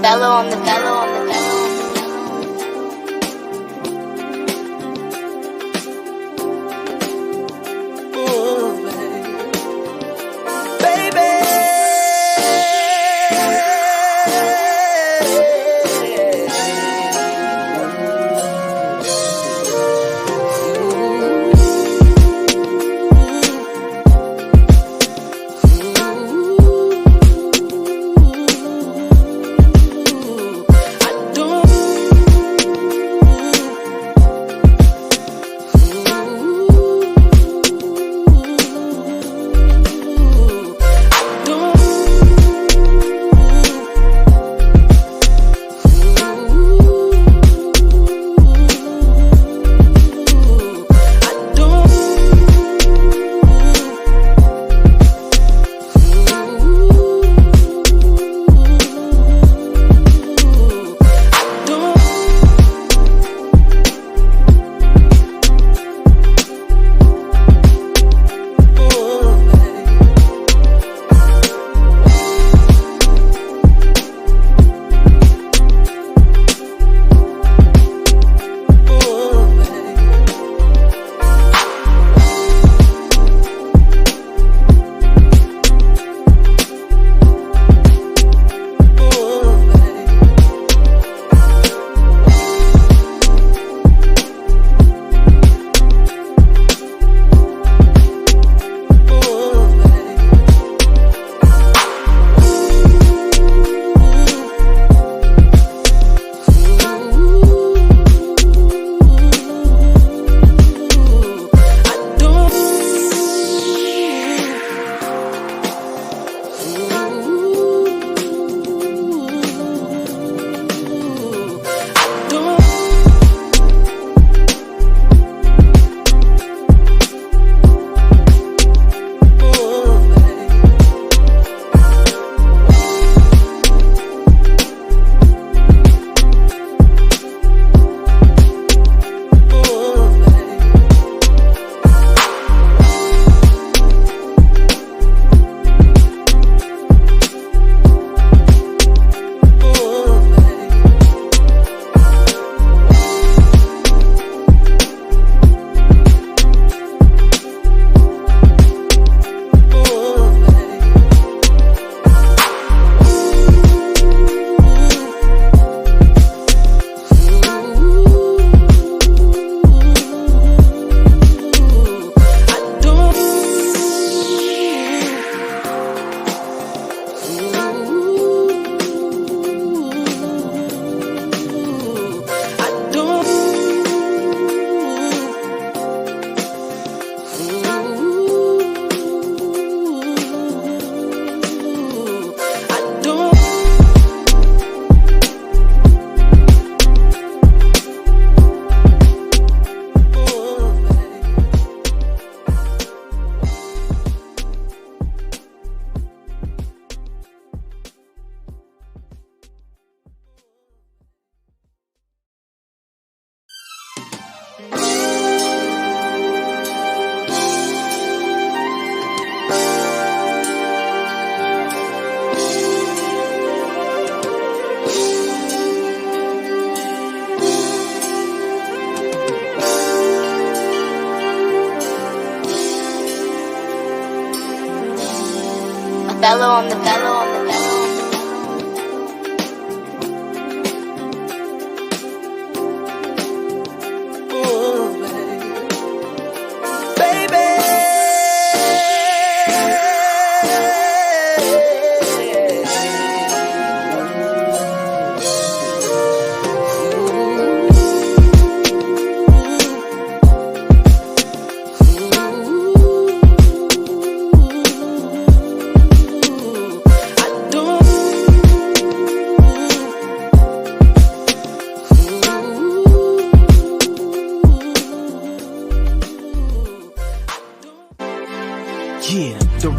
bellow on the bellow on the bellow. Bellow on the bellow on the bellow.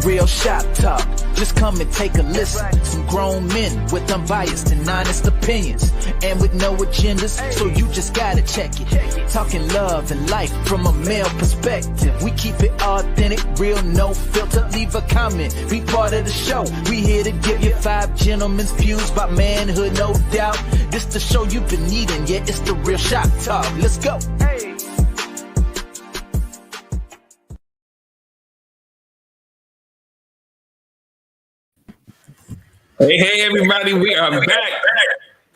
real shop talk. Just come and take a listen. Some grown men with unbiased and honest opinions, and with no agendas, so you just gotta check it. Talking love and life from a male perspective. We keep it authentic, real, no filter. Leave a comment, be part of the show. We here to give you 5 gentlemen's views about manhood, no doubt. This the show you've been needing, yeah, it's the real shop talk. Let's go. Hey, everybody, we are back.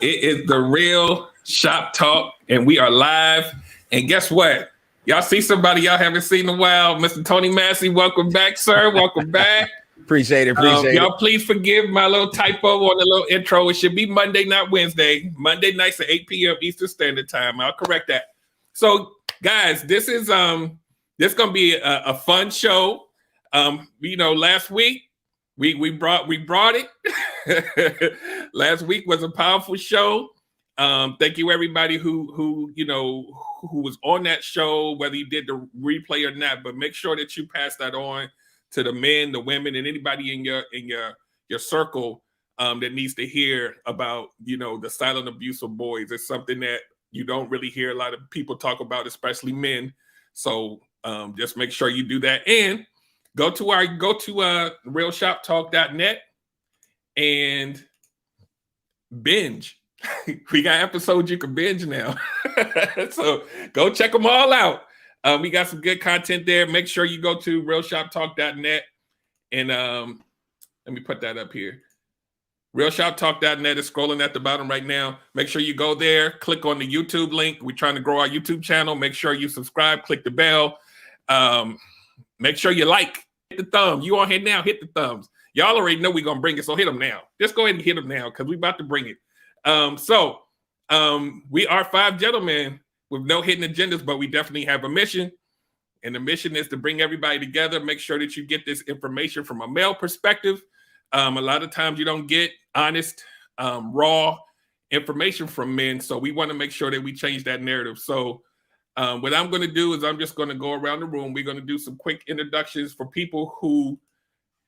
It is the real shop talk, and we are live. And guess what? Y'all see somebody y'all haven't seen in a while. Mr. Tony Massey, welcome back, sir. Welcome back. Appreciate it. Y'all please forgive my little typo on the little intro. It should be Monday, not Wednesday. Monday nights at 8 p.m. Eastern Standard Time. I'll correct that. So, guys, this gonna be a fun show. Last week we brought it. Last week was a powerful show. Thank you everybody who was on that show, whether you did the replay or not. But make sure that you pass that on to the men, the women, and anybody in your circle that needs to hear about the silent abuse of boys. It's something that you don't really hear a lot of people talk about, especially men. So just make sure you do that, and go to realshoptalk.net and binge. We got episodes you can binge now. So go check them all out. We got some good content there. Make sure you go to realshoptalk.net and let me put that up here. Realshoptalk.net is scrolling at the bottom right now. Make sure you go there, click on the YouTube link. We're trying to grow our YouTube channel. Make sure you subscribe, click the bell. Make sure you hit the thumb. You on here now, hit the thumbs. Y'all already know we're going to bring it, so hit them now. Just go ahead and hit them now because we're about to bring it. We are 5 gentlemen with no hidden agendas, but we definitely have a mission. And the mission is to bring everybody together, make sure that you get this information from a male perspective. A lot of times you don't get honest, raw information from men. So we want to make sure that we change that narrative. So what I'm going to do is I'm just going to go around the room. We're going to do some quick introductions for people who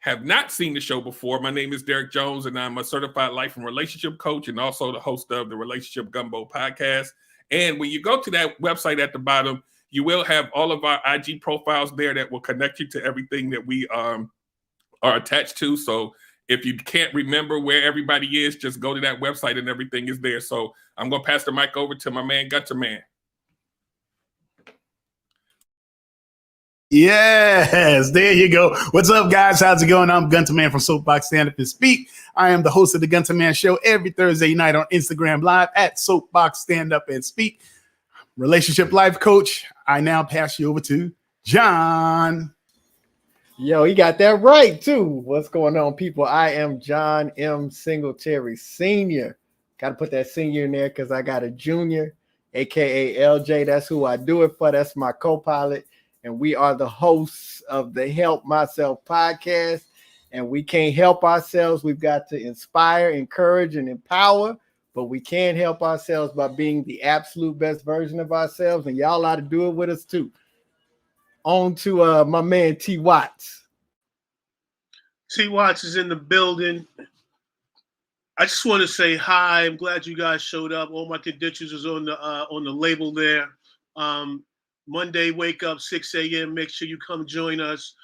have not seen the show before. My name is Derek Jones, and I'm a certified life and relationship coach and also the host of the Relationship Gumbo podcast. And when you go to that website at the bottom, you will have all of our IG profiles there that will connect you to everything that we are attached to. So if you can't remember where everybody is, just go to that website and everything is there. So I'm going to pass the mic over to my man, Gunter Man. Yes, there you go. What's up, guys? How's it going? I'm Gunter Man from Soapbox Stand Up and Speak. I am the host of the Gunter Man Show every Thursday night on Instagram Live at Soapbox Stand Up and Speak. Relationship life coach. I now pass you over to John. Yo, he got that right too. What's going on, people? I am John M. Singletary Sr. Got to put that senior in there because I got a junior, aka LJ. That's who I do it for. That's my co-pilot. And we are the hosts of the Help Myself podcast. And we can't help ourselves. We've got to inspire, encourage, and empower. But we can help ourselves by being the absolute best version of ourselves. And y'all ought to do it with us too. On to my man T. Watts. T. Watts is in the building. I just want to say hi. I'm glad you guys showed up. All my credentials is on the label there. Monday, wake up 6 a.m. Make sure you come join us.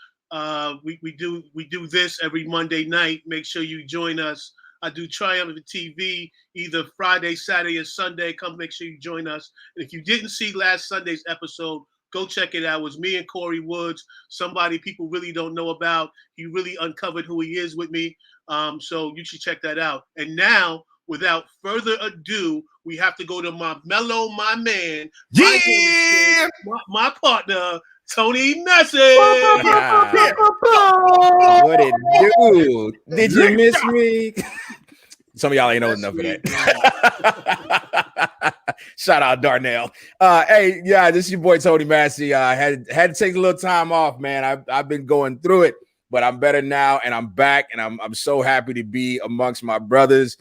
We do this every Monday night. Make sure you join us. I do Triumphant TV either Friday, Saturday, or Sunday. Come make sure you join us. And if you didn't see last Sunday's episode, go check it out. It was me and Corey Woods, somebody people really don't know about. He really uncovered who he is with me. So you should check that out. And now, without further ado, we have to go to my man, my partner, Tony Massey. Yeah. What it do? Did you miss me? Some of y'all ain't old enough for that. Shout out Darnell. Hey, yeah, this is your boy Tony Massey. I had to take a little time off, man. I've been going through it, but I'm better now, and I'm back, and I'm so happy to be amongst my brothers.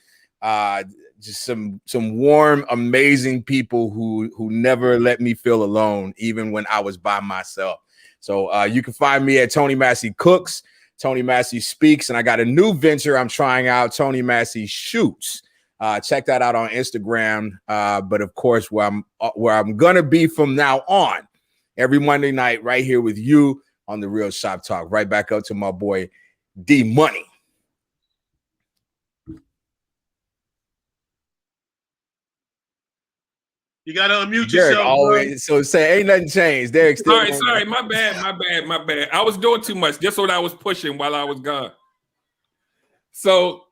Just some warm, amazing people who never let me feel alone, even when I was by myself. So you can find me at Tony Massey Cooks, Tony Massey Speaks, and I got a new venture I'm trying out, Tony Massey Shoots. Check that out on Instagram. But of course, where I'm gonna be from now on, every Monday night, right here with you on the Real Shop Talk. Right back up to my boy D Money. You gotta unmute Derek yourself. always so say ain't nothing changed. Derek still Sorry, my bad. I was doing too much. Just what I was pushing while I was gone. So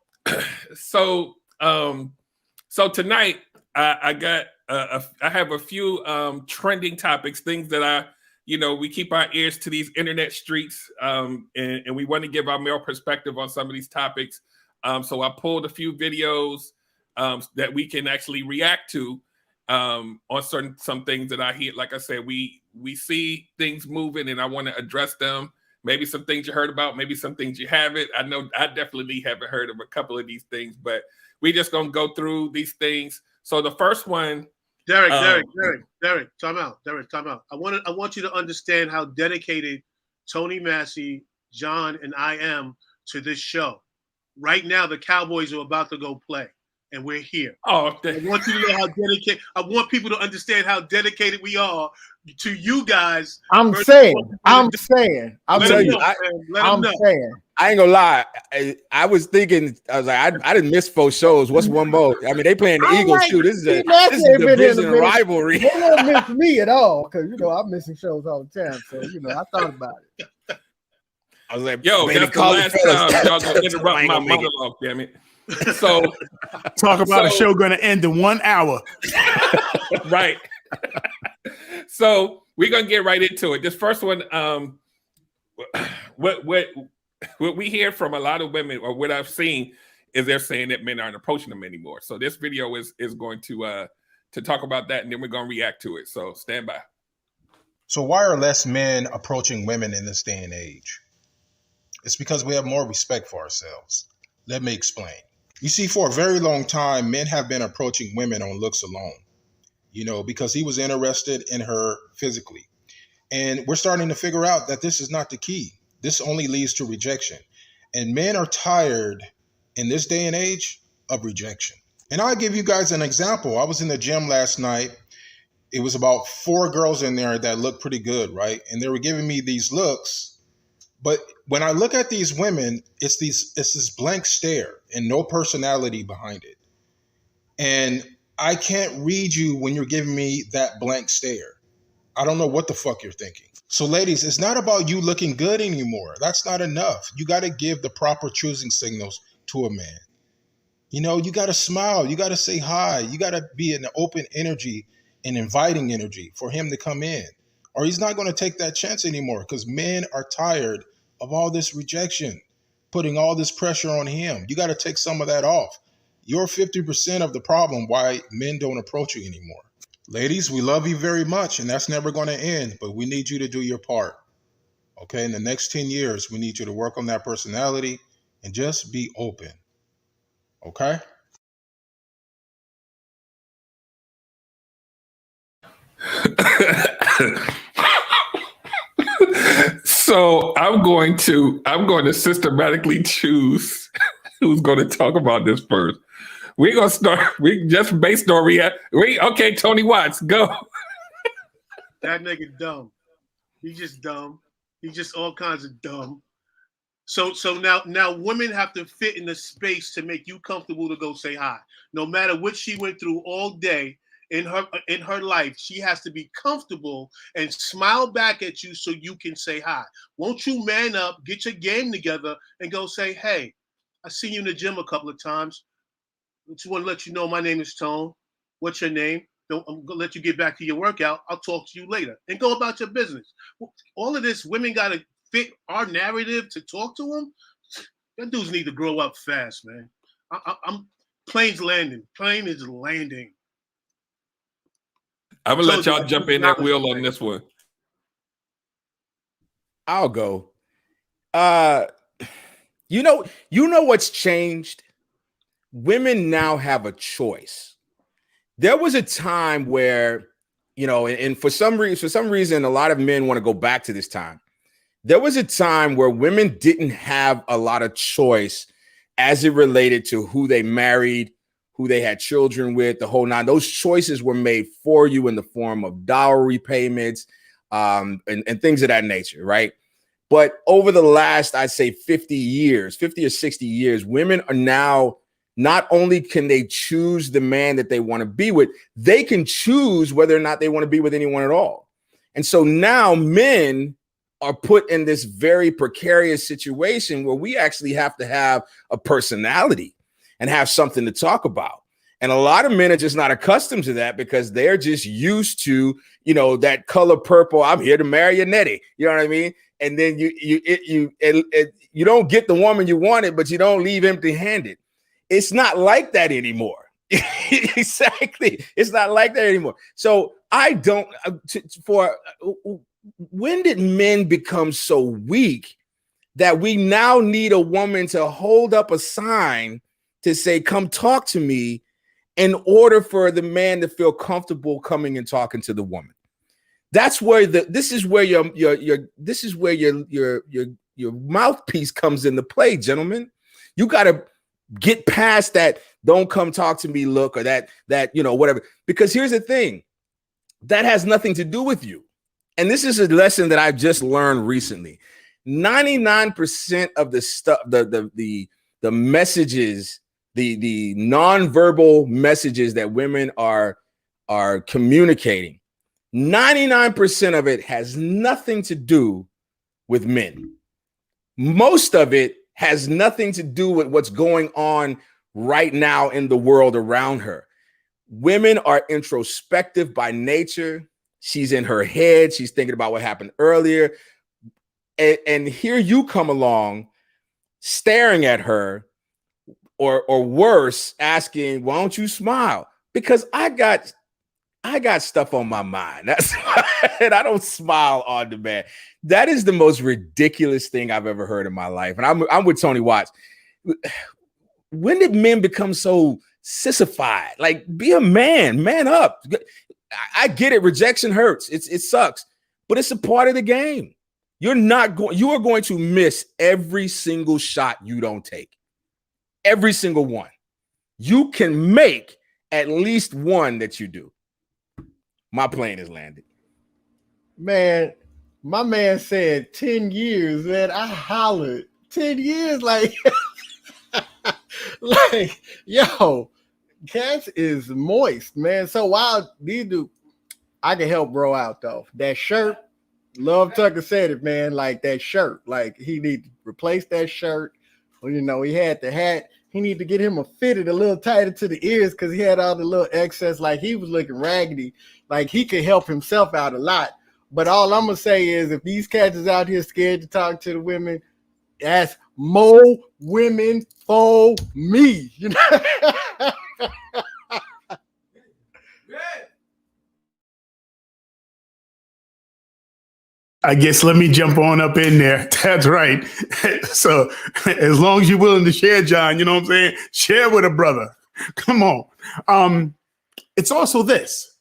tonight I have a few trending topics, things that we keep our ears to these internet streets, and we want to give our male perspective on some of these topics. So I pulled a few videos that we can actually react to on some things that I hear. Like I said, we see things moving, and I want to address them. Maybe some things you heard about, maybe some things you haven't. I know I definitely haven't heard of a couple of these things, but we just gonna go through these things. So the first one, Derek, time out. Derek, time out. I want you to understand how dedicated Tony Massey, John, and I am to this show. Right now, the Cowboys are about to go play, and we're here. Oh, I want you to know how dedicated. I want people to understand how dedicated we are to you guys. I'm saying. I'm telling you, I ain't gonna lie. I was thinking, I was like, I didn't miss 4 shows. What's one more? I mean, they playing the Eagles too. This is a division rivalry. They don't miss me at all because I'm missing shows all the time. So I thought about it. I was like, yo, that's the last time y'all gonna interrupt my monologue, damn it. So talk about a show gonna end in 1 hour. Right. So we're gonna get right into it. This first one, what we hear from a lot of women, or what I've seen, is they're saying that men aren't approaching them anymore. So this video is going to talk about that, and then we're gonna react to it. So stand by. So why are less men approaching women in this day and age? It's because we have more respect for ourselves. Let me explain. You see, for a very long time, men have been approaching women on looks alone, because he was interested in her physically. And we're starting to figure out that this is not the key. This only leads to rejection. And men are tired in this day and age of rejection. And I'll give you guys an example. I was in the gym last night. It was about 4 girls in there that looked pretty good, right? And they were giving me these looks. But when I look at these women, it's this blank stare and no personality behind it. And I can't read you when you're giving me that blank stare. I don't know what the fuck you're thinking. So ladies, it's not about you looking good anymore. That's not enough. You got to give the proper choosing signals to a man. You got to smile. You got to say hi. You got to be an open energy and inviting energy for him to come in. Or he's not going to take that chance anymore, because men are tired of all this rejection, putting all this pressure on him. You got to take some of that off. You're 50% of the problem why men don't approach you anymore. Ladies, we love you very much, and that's never going to end, but we need you to do your part. Okay, in the next 10 years, we need you to work on that personality and just be open. Okay? So I'm going to systematically choose who's going to talk about this first. We're gonna start. We just based on okay, Tony Watts, go. That nigga dumb. He's just dumb. He's just all kinds of dumb. So now women have to fit in the space to make you comfortable to go say hi. No matter what she went through all day in her life, she has to be comfortable and smile back at you so you can say hi. Won't you man up, get your game together, and go say, hey, I seen you in the gym a couple of times. I just want to let you know my name is Tone. What's your name? I'm going to let you get back to your workout. I'll talk to you later. And go about your business. All of this, women got to fit our narrative to talk to them. That dudes need to grow up fast, man. I'm plane's landing. Plane is landing. I'm going to let y'all jump in that wheel on this one. I'll go. You know what's changed? Women now have a choice. There was a time where, and for some reason, a lot of men want to go back to this time. there was a time where women didn't have a lot of choice as it related to who they married, who they had children with, the whole nine. Those choices were made for you in the form of dowry payments and things of that nature, right? But over the last, I'd say 50 or 60 years, women are now, not only can they choose the man that they want to be with, they can choose whether or not they want to be with anyone at all. And so now men are put in this very precarious situation where we actually have to have a personality and have something to talk about. And a lot of men are just not accustomed to that because they're just used to, you know, that color purple. I'm here to marry a nettie. You know what I mean? And then you don't get the woman you wanted, but you don't leave empty-handed. It's not like that anymore. Exactly. It's not like that anymore. So I don't when did men become so weak that we now need a woman to hold up a sign to say, come talk to me, in order for the man to feel comfortable coming and talking to the woman? That's where this is where your mouthpiece comes into play, gentlemen. You got to get past that don't come talk to me look, or that you know, whatever. Because here's the thing, that has nothing to do with you. And this is a lesson that I've just learned recently. 99% of the stuff, the messages, the nonverbal messages that women are communicating, 99% of it has nothing to do with men. Most of it has nothing to do with what's going on right now in the world around her. Women are introspective by nature. She's in her head. She's thinking about what happened earlier. And here you come along staring at her, or worse, asking, why don't you smile? Because I got stuff on my mind. That's why I don't smile on demand. That is the most ridiculous thing I've ever heard in my life. And I'm with Tony Watts. When did men become so sissified? Like, be a man up. I get it. Rejection hurts. It sucks, but it's a part of the game. You are going to miss every single shot you don't take. Every single one. You can make at least one that you do. My plane has landed. Man, my man said 10 years, man. I hollered 10 years, like, like, yo, Cass is moist, man. So while these do, I can help bro out though. That shirt, Love Tucker said it, man. Like that shirt, like he need to replace that shirt. Well, you know, he had the hat. He need to get him a fitted a little tighter to the ears because he had all the little excess. Like he was looking raggedy. Like he could help himself out a lot. But all I'm gonna say is, if these cats is out here scared to talk to the women, that's more women for me. You know. I guess let me jump on up in there. That's right. So as long as you're willing to share, John, you know what I'm saying? Share with a brother. Come on. It's also this.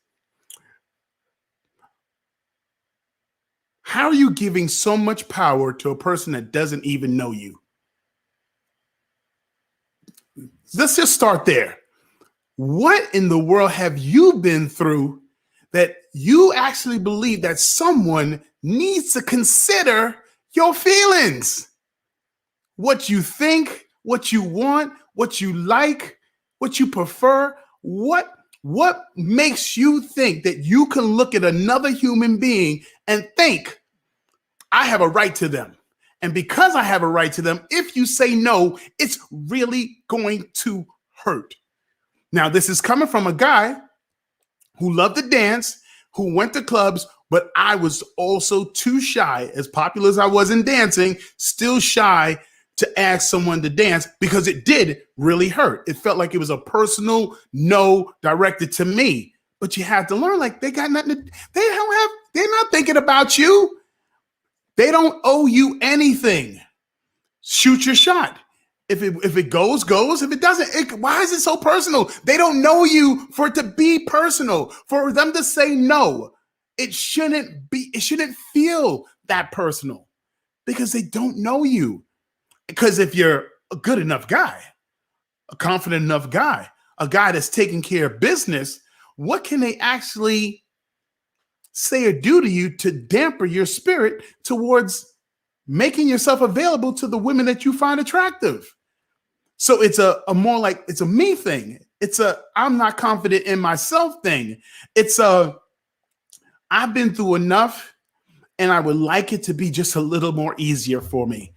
How are you giving so much power to a person that doesn't even know you? Let's just start there. What in the world have you been through that you actually believe that someone needs to consider your feelings? What you think, what you want, what you like, what you prefer. What makes you think that you can look at another human being and think, I have a right to them? And because I have a right to them, if you say no, it's really going to hurt. Now, this is coming from a guy who loved to dance, who went to clubs, but I was also too shy, as popular as I was in dancing, still shy to ask someone to dance because it did really hurt. It felt like it was a personal no directed to me. But you have to learn, like, they got nothing to, they're not thinking about you. They don't owe you anything. Shoot your shot. If it goes. If it doesn't, why is it so personal? They don't know you for it to be personal. For them to say no, it shouldn't feel that personal. because they don't know you. Because if you're a good enough guy, a confident enough guy, a guy that's taking care of business, what can they actually say or do to you to damper your spirit towards making yourself available to the women that you find attractive? So it's a more like, it's a me thing. It's a I'm not confident in myself thing. It's a I've been through enough and I would like it to be just a little more easier for me.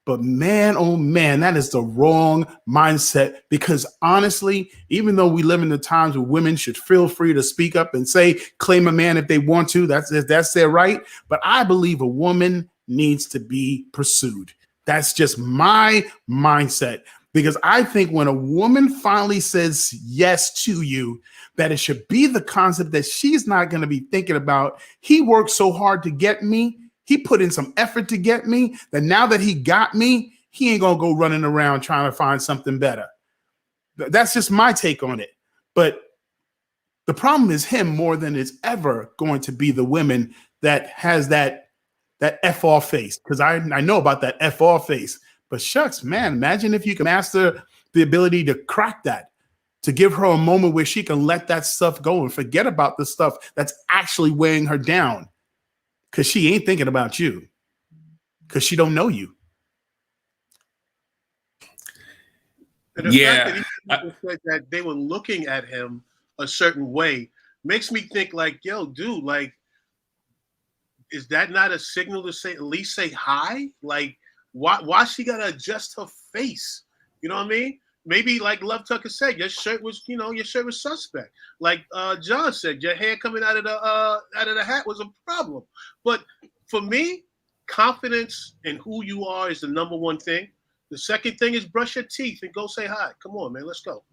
But man, oh man, that is the wrong mindset, because honestly, even though we live in the times where women should feel free to speak up and say, claim a man if they want to, that's their right. But I believe a woman needs to be pursued. That's just my mindset, because I think when a woman finally says yes to you, that it should be the concept that she's not going to be thinking about, he worked so hard to get me, he put in some effort to get me, that now that he got me, he ain't going to go running around trying to find something better. That's just my take on it. But the problem is him more than it's ever going to be the women that has that F off face. Because I know about that F off face. But shucks, man, imagine if you can master the ability to crack that, to give her a moment where she can let that stuff go and forget about the stuff that's actually weighing her down. Because she ain't thinking about you, because she don't know you. And the fact that he said that they were looking at him a certain way makes me think like, yo, dude, like, is that not a signal to say, at least say hi? Like, why she gotta adjust her face? You know what I mean? Maybe like Love Tucker said, your shirt was suspect. Like John said, your hair coming out of the hat was a problem. But for me, confidence in who you are is the number one thing. The second thing is brush your teeth and go say hi. Come on, man, let's go.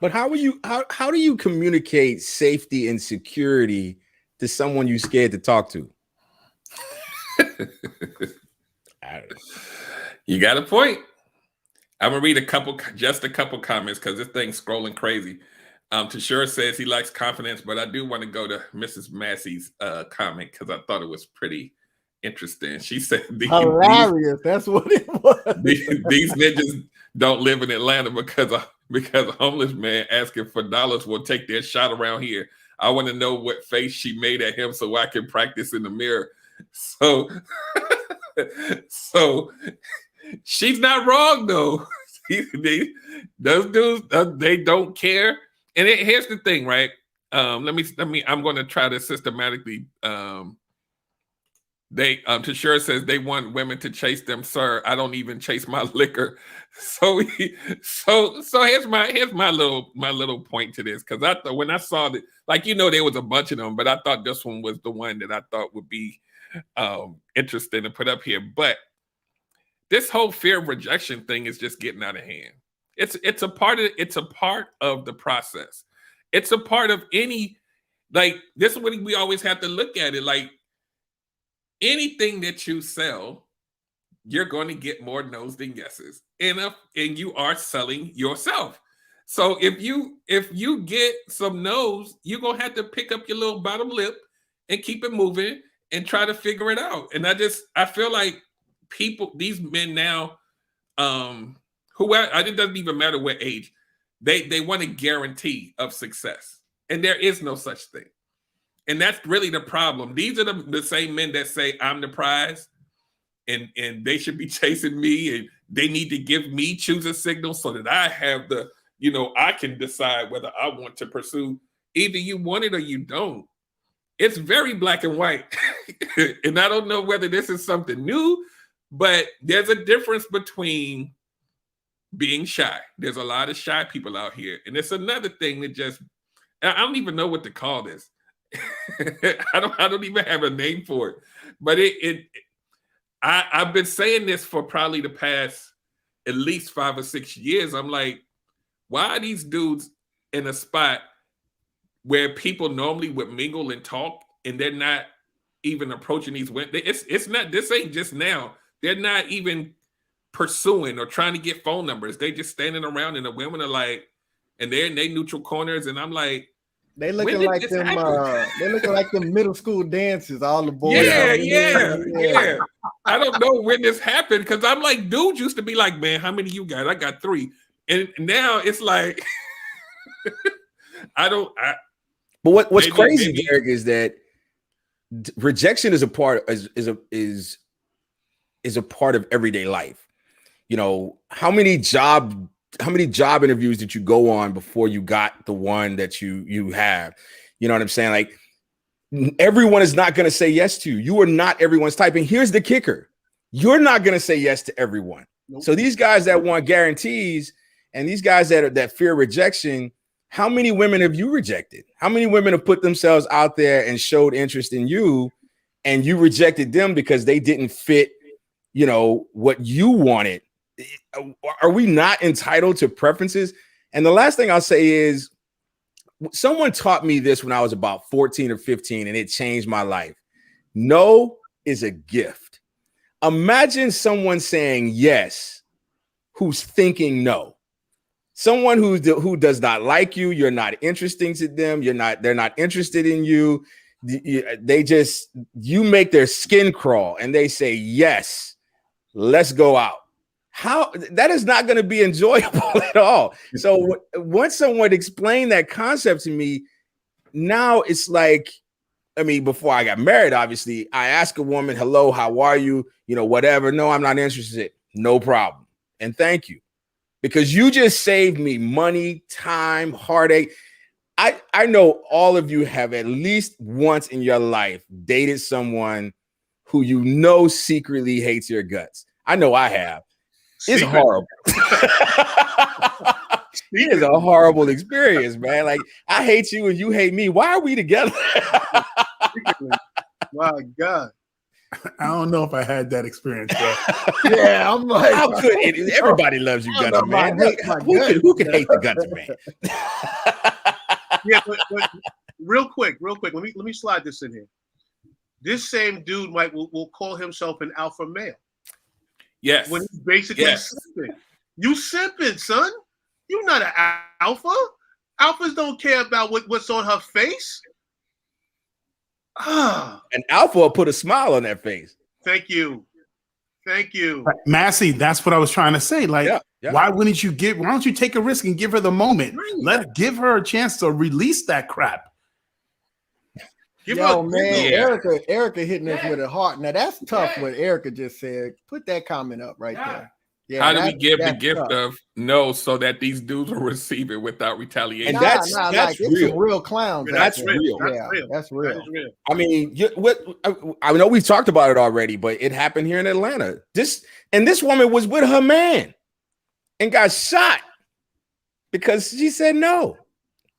But how do you communicate safety and security to someone you're scared to talk to? You got a point. I'm gonna read just a couple comments because this thing's scrolling crazy. Tashura says he likes confidence, but I do want to go to Mrs. Massey's comment because I thought it was pretty interesting. She said, hilarious. That's what it was. These ninjas don't live in Atlanta because a homeless man asking for dollars will take their shot around here. I want to know what face she made at him so I can practice in the mirror. So she's not wrong though. Those dudes, they don't care. And here's the thing, right? I'm going to try to systematically. Tashura says they want women to chase them, sir. I don't even chase my liquor. So here's my little point to this, because I thought when I saw that, like, there was a bunch of them, but I thought this one was the one that I thought would be interesting to put up here. But this whole fear of rejection thing is just getting out of hand. It's a part of the process. It's a part of any, like, this is what we always have to look at it. Like, anything that you sell, you're going to get more no's than yeses. And you are selling yourself. So if you get some no's, you're gonna have to pick up your little bottom lip and keep it moving and try to figure it out. And I feel like these men now, it doesn't even matter what age, they want a guarantee of success. And there is no such thing. And that's really the problem. These are the same men that say I'm the prize and they should be chasing me and they need to give me choose a signal so that I have I can decide whether I want to pursue. Either you want it or you don't. It's very black and white. And I don't know whether this is something new, but there's a difference between being shy. There's a lot of shy people out here. And it's another thing that I don't even know what to call this. I don't even have a name for it. But I've been saying this for probably the past at least 5 or 6 years. I'm like, why are these dudes in a spot where people normally would mingle and talk and they're not even approaching these women? It's not, this ain't just now. They're not even pursuing or trying to get phone numbers. They just standing around and the women are like, and they're in their neutral corners. And I'm like, They When looking did like this them. happen? They looking like them middle school dances. All the boys. Yeah, coming yeah, in. yeah. I don't know when this happened because I'm like, dudes used to be like, man, how many you got? I got 3. And now it's like, But what's maybe- crazy, maybe- Derek, is that rejection is a part is a part of everyday life. You know, how many job interviews did you go on before you got the one that you have? You know what I'm saying? Like, everyone is not going to say yes to you. You are not everyone's type. And here's the kicker: you're not going to say yes to everyone. Nope. So these guys that want guarantees and these guys that fear rejection, how many women have you rejected? How many women have put themselves out there and showed interest in you, and you rejected them because they didn't fit, you know, what you wanted? Are we not entitled to preferences? And the last thing I'll say is, someone taught me this when I was about 14 or 15, and it changed my life. No is a gift. Imagine someone saying yes who's thinking no. Someone who does not like you, you're not interesting to them, they're not interested in you. You make their skin crawl and they say, yes, let's go out. How that is not going to be enjoyable at all. So once someone explained that concept to me, now it's like, I mean, before I got married, obviously, I ask a woman, hello, how are you? You know, whatever. No, I'm not interested. No problem. And thank you. Because you just saved me money, time, heartache. I know all of you have at least once in your life dated someone who you know secretly hates your guts. I know I have. It's horrible. It is a horrible experience, man. Like, I hate you and you hate me. Why are we together? My God. I don't know if I had that experience, bro. Yeah, I'm like, how could it? Everybody loves you, Gunter, man. Who could hate the Gunter, man? Yeah, but real quick. Let me slide this in here. This same dude will call himself an alpha male. Yes. When he's basically simping. You simping, son. You're not an alpha. Alphas don't care about what's on her face. An alpha will put a smile on their face. Thank you. Massey, that's what I was trying to say. Like, why don't you take a risk and give her the moment? Give her a chance to release that crap. Erica hitting us with a heart. Now that's tough. What Erica just said. Put that comment up right there. Yeah, how do we give the gift of no so that these dudes will receive it without retaliation? And that's like, real. It's some real clowns. That's real. That's real. I mean, I know we've talked about it already, but it happened here in Atlanta. This woman was with her man and got shot because she said no.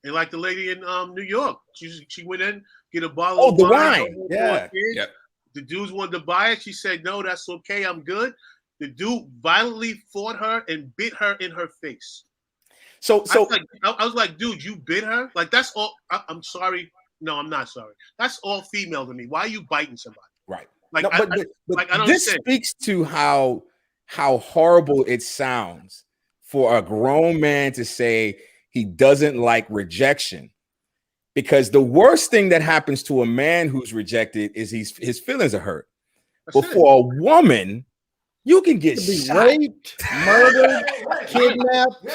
And like the lady in New York, she went in, get a bottle of wine. Yeah. The dudes wanted to buy it. She said, no, that's okay. I'm good. The dude violently fought her and bit her in her face. So I was like, dude, you bit her? Like, that's all. I'm sorry. No, I'm not sorry. That's all female to me. Why are you biting somebody? Right. Like, no, but I don't this understand. speaks to how horrible it sounds for a grown man to say he doesn't like rejection. Because the worst thing that happens to a man who's rejected is his feelings are hurt. But for a woman, you can get raped, murdered, kidnapped.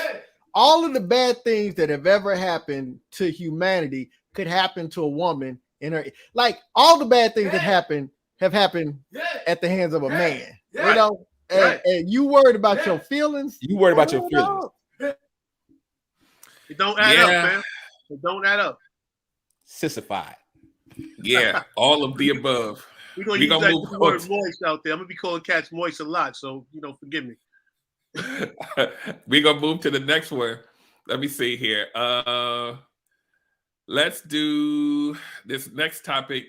All of the bad things that have ever happened to humanity could happen to a woman in her. Like, all the bad things that have happened at the hands of a man. You know, and you worried about your feelings. You worried about your feelings. It don't add up, man. It don't add up. Sissified. Yeah, all of the above. We're gonna use that word moist out there. I'm gonna be calling cats moist a lot, so forgive me. We're gonna move to the next one. Let me see here. Let's do this next topic.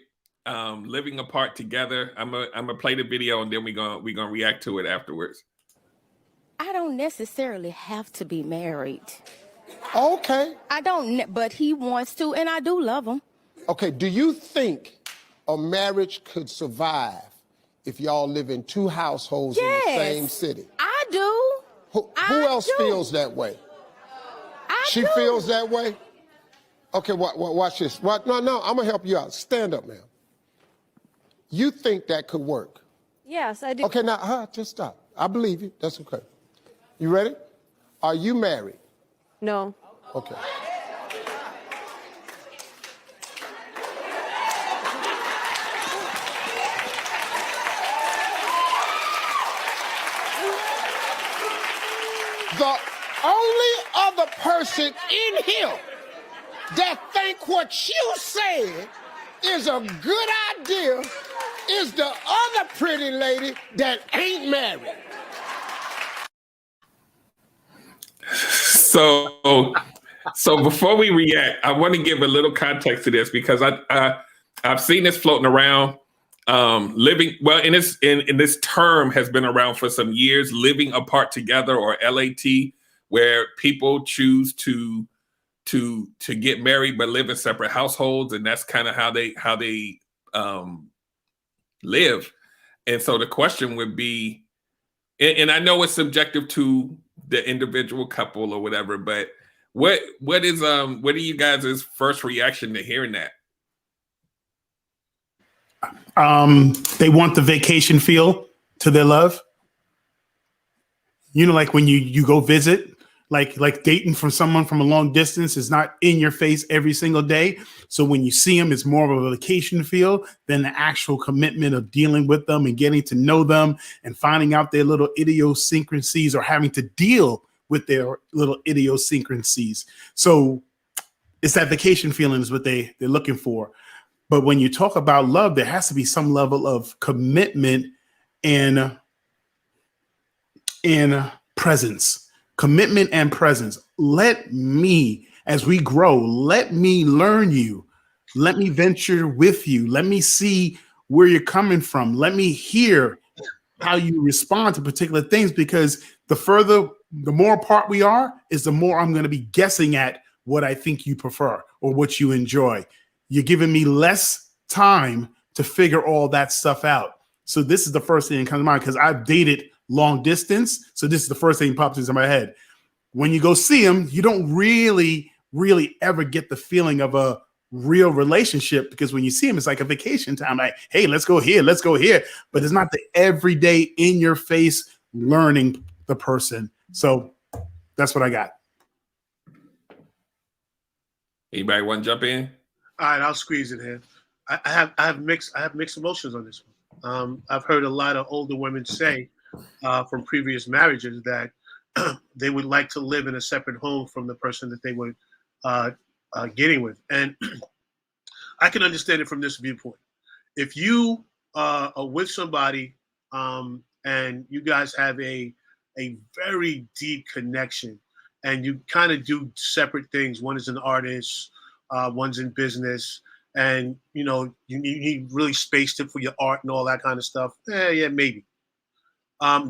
Living apart together. I'm gonna play the video and then we're gonna react to it afterwards. I don't necessarily have to be married. Okay. I don't, but he wants to, and I do love him. Okay, do you think a marriage could survive if y'all live in two households in the same city? I do. Who else feels that way? She feels that way? Okay, watch this. No, I'm gonna help you out. Stand up, ma'am. You think that could work? Yes, I do. Okay, now just stop. I believe you. That's okay. You ready? Are you married? No. Okay. The only other person in here that think what you said is a good idea is the other pretty lady that ain't married. So before we react, I want to give a little context to this because I've seen this floating around. Living well in this term has been around for some years. Living apart together, or LAT, where people choose to get married but live in separate households, and that's kind of how they live. And so the question would be, and I know it's subjective to the individual couple or whatever, but what are you guys' first reaction to hearing that? They want the vacation feel to their love. You know, like when you go visit, like dating from someone from a long distance is not in your face every single day. So when you see them, it's more of a vacation feel than the actual commitment of dealing with them and getting to know them and finding out their little idiosyncrasies or having to deal with their little idiosyncrasies. So it's that vacation feeling is what they're looking for. But when you talk about love, there has to be some level of commitment and presence. Commitment and presence. Let me, as we grow, let me learn you. Let me venture with you. Let me see where you're coming from. Let me hear how you respond to particular things, because the more apart we are, is the more I'm going to be guessing at what I think you prefer or what you enjoy. You're giving me less time to figure all that stuff out. So this is the first thing that comes to mind, because I've dated long distance. So this is the first thing that pops into my head. When you go see them, you don't really ever get the feeling of a real relationship, because when you see them, it's like a vacation time. Like, hey, let's go here. But it's not the everyday in your face learning the person. So that's what I got. Anybody want to jump in? All right, I'll squeeze it in. I have mixed emotions on this one. I've heard a lot of older women say from previous marriages that they would like to live in a separate home from the person that they were getting with, and I can understand it from this viewpoint. If you are with somebody and you guys have a very deep connection, and you kind of do separate things. One is an artist. One's in business, and you need really space for your art and all that kind of stuff. Yeah, maybe.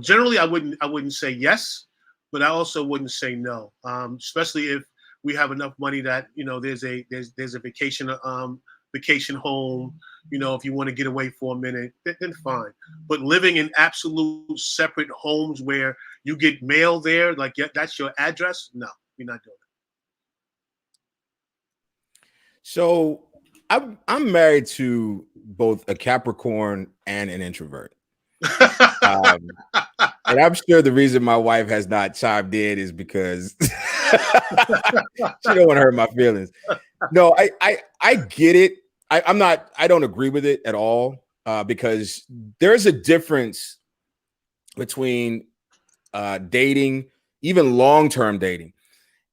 Generally, I wouldn't say yes, but I also wouldn't say no. Especially if we have enough money that there's a vacation home. If you want to get away for a minute, then fine. But living in absolute separate homes where you get mail there, like that's your address, no, you're not doing it. So I'm married to both a Capricorn and an introvert. And I'm sure the reason my wife has not chimed in is because she don't want to hurt my feelings. No, I get it. I don't agree with it at all, because there's a difference between dating, even long-term dating,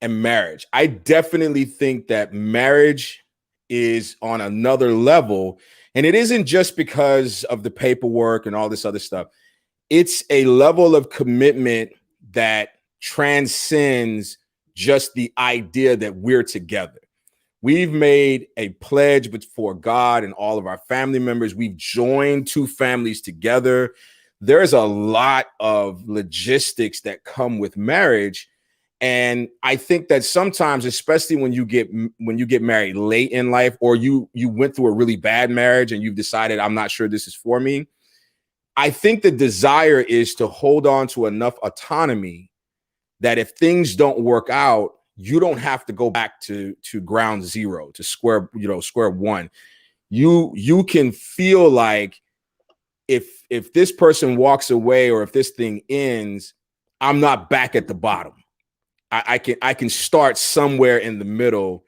and marriage. I definitely think that marriage is on another level, and it isn't just because of the paperwork and all this other stuff. It's a level of commitment that transcends just the idea that we're together. We've made a pledge before God and all of our family members. We've joined two families together. There's a lot of logistics that come with marriage. And I think that sometimes, especially when you get married late in life, or you went through a really bad marriage and you've decided, I'm not sure this is for me, I think the desire is to hold on to enough autonomy that if things don't work out, you don't have to go back to ground zero, to square one. You can feel like if this person walks away or if this thing ends, I'm not back at the bottom. I can start somewhere in the middle,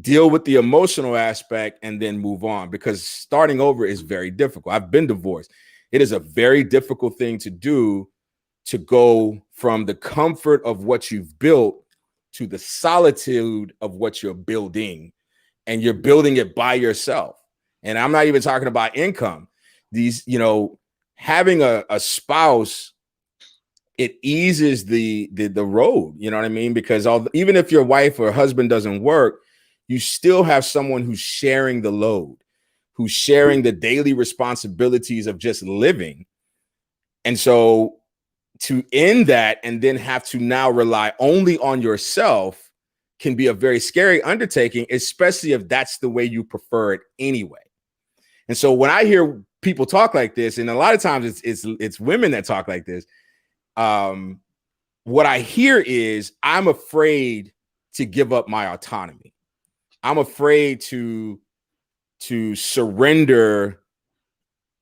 deal with the emotional aspect, and then move on, because starting over is very difficult. I've been divorced. It is a very difficult thing to do, to go from the comfort of what you've built to the solitude of what you're building, and you're building it by yourself. And I'm not even talking about income. These, having a spouse, it eases the road, you know what I mean? Because even if your wife or husband doesn't work, you still have someone who's sharing the load, who's sharing the daily responsibilities of just living. And so to end that and then have to now rely only on yourself can be a very scary undertaking, especially if that's the way you prefer it anyway. And so when I hear people talk like this, and a lot of times it's women that talk like this, what I hear is, I'm afraid to give up my autonomy. I'm afraid to surrender,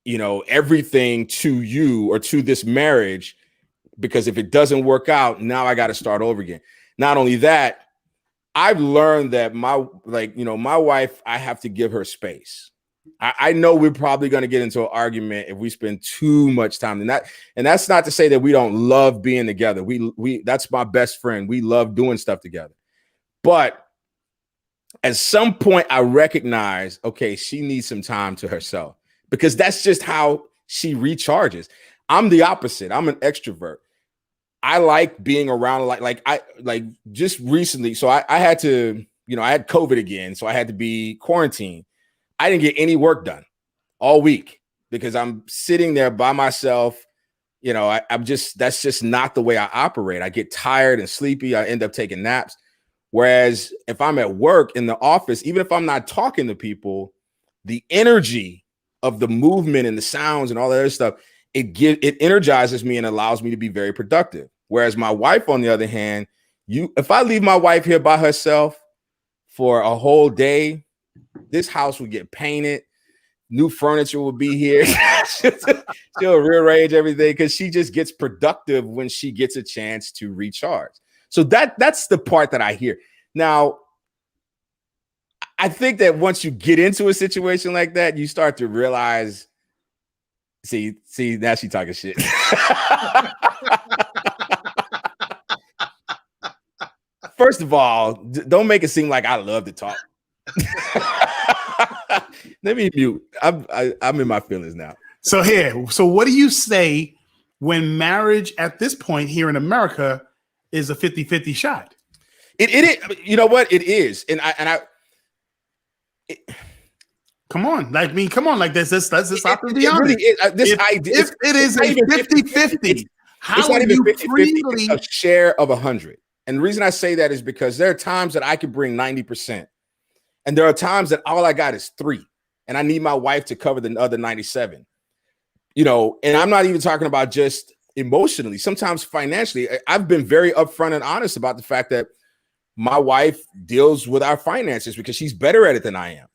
everything to you or to this marriage, because if it doesn't work out, now I got to start over again. Not only that, I've learned that my wife, I have to give her space. I know we're probably going to get into an argument if we spend too much time in that. And that's not to say that we don't love being together. We that's my best friend. We love doing stuff together. But at some point I recognize, okay, she needs some time to herself, because that's just how she recharges. I'm the opposite. I'm an extrovert. I like being around, like just recently. So I had to, I had COVID again. So I had to be quarantined. I didn't get any work done all week because I'm sitting there by myself. That's just not the way I operate. I get tired and sleepy. I end up taking naps. Whereas if I'm at work in the office, even if I'm not talking to people, the energy of the movement and the sounds and all that other stuff, it energizes me and allows me to be very productive. Whereas my wife, on the other hand, if I leave my wife here by herself for a whole day, this house will get painted, new furniture will be here. She'll rearrange everything, because she just gets productive when she gets a chance to recharge. So that's the part that I hear. Now, I think that once you get into a situation like that, you start to realize, see, now she talking shit. First of all, don't make it seem like I love to talk. Let me mute. I'm in my feelings now. So what do you say when marriage at this point here in America is a 50-50 shot? It you know what? It is. Come on. Come on. Like this. Let's have to be it honest. Really is. If it is a 50-50, how not are even you 50-50, freely? it's a share of 100. And the reason I say that is because there are times that I could bring 90%. And there are times that all I got is 3. And I need my wife to cover the other 97. And I'm not even talking about just emotionally, sometimes financially. I've been very upfront and honest about the fact that my wife deals with our finances because she's better at it than I am.